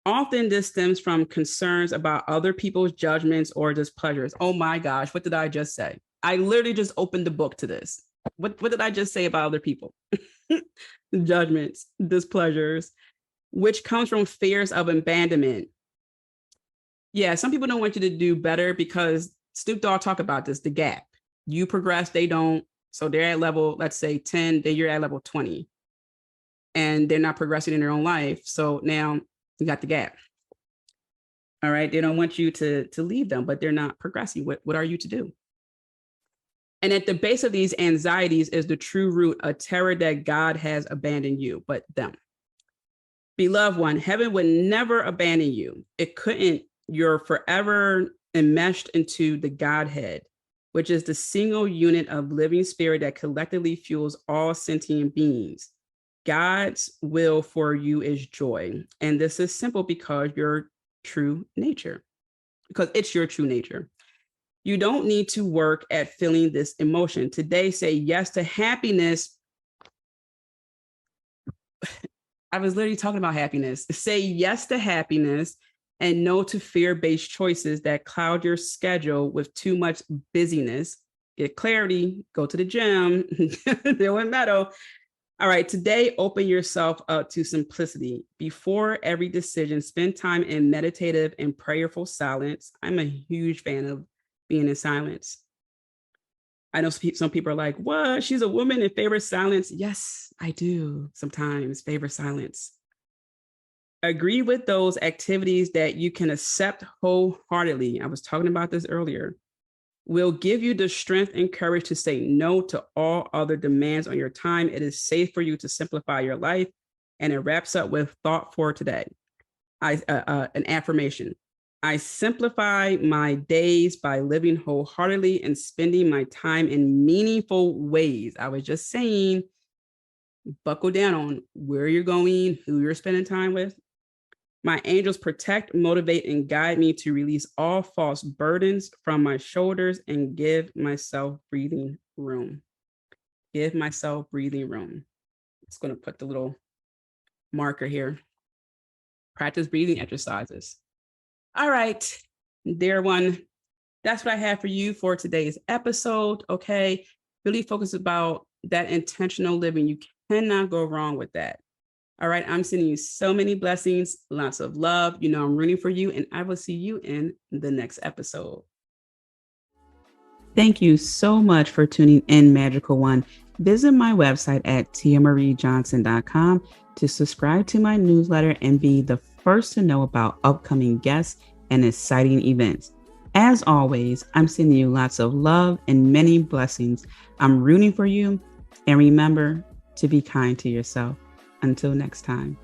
Often this stems from concerns about other people's judgments or displeasures. Oh my gosh, what did I just say? I literally just opened the book to this. What did I just say about other people? Judgments, displeasures, which comes from fears of abandonment. Yeah, some people don't want you to do better because Snoop Dogg talk about this, the gap. You progress, they don't. So they're at level, let's say 10, then you're at level 20. And they're not progressing in their own life. So now you got the gap. All right. They don't want you to leave them, but they're not progressing. What are you to do? And at the base of these anxieties is the true root, a terror that God has abandoned you, but them. Beloved one, heaven would never abandon you. It couldn't. You're forever enmeshed into the Godhead, which is the single unit of living spirit that collectively fuels all sentient beings. God's will for you is joy. And this is simple because your true nature, because it's your true nature. You don't need to work at feeling this emotion. Today, say yes to happiness. I was literally talking about happiness. Say yes to happiness and no to fear-based choices that cloud your schedule with too much busyness. Get clarity, go to the gym, deal with metal. All right, today, open yourself up to simplicity. Before every decision, spend time in meditative and prayerful silence. I'm a huge fan of being in silence. I know some people are like, what? She's a woman and favor silence. Yes, I do sometimes favor silence. Agree with those activities that you can accept wholeheartedly. I was talking about this earlier. Will give you the strength and courage to say no to all other demands on your time. It is safe for you to simplify your life. And it wraps up with thought for today. An affirmation. I simplify my days by living wholeheartedly and spending my time in meaningful ways. I was just saying, buckle down on where you're going, who you're spending time with. My angels protect, motivate, and guide me to release all false burdens from my shoulders and give myself breathing room. Give myself breathing room. It's going to put the little marker here. Practice breathing exercises. All right, dear one, that's what I have for you for today's episode. Okay, really focus about that intentional living. You cannot go wrong with that. All right, I'm sending you so many blessings, lots of love. You know, I'm rooting for you, and I will see you in the next episode. Thank you so much for tuning in, Magical One. Visit my website at tiamariejohnson.com to subscribe to my newsletter and be the first to know about upcoming guests and exciting events. As always, I'm sending you lots of love and many blessings. I'm rooting for you, and remember to be kind to yourself. Until next time.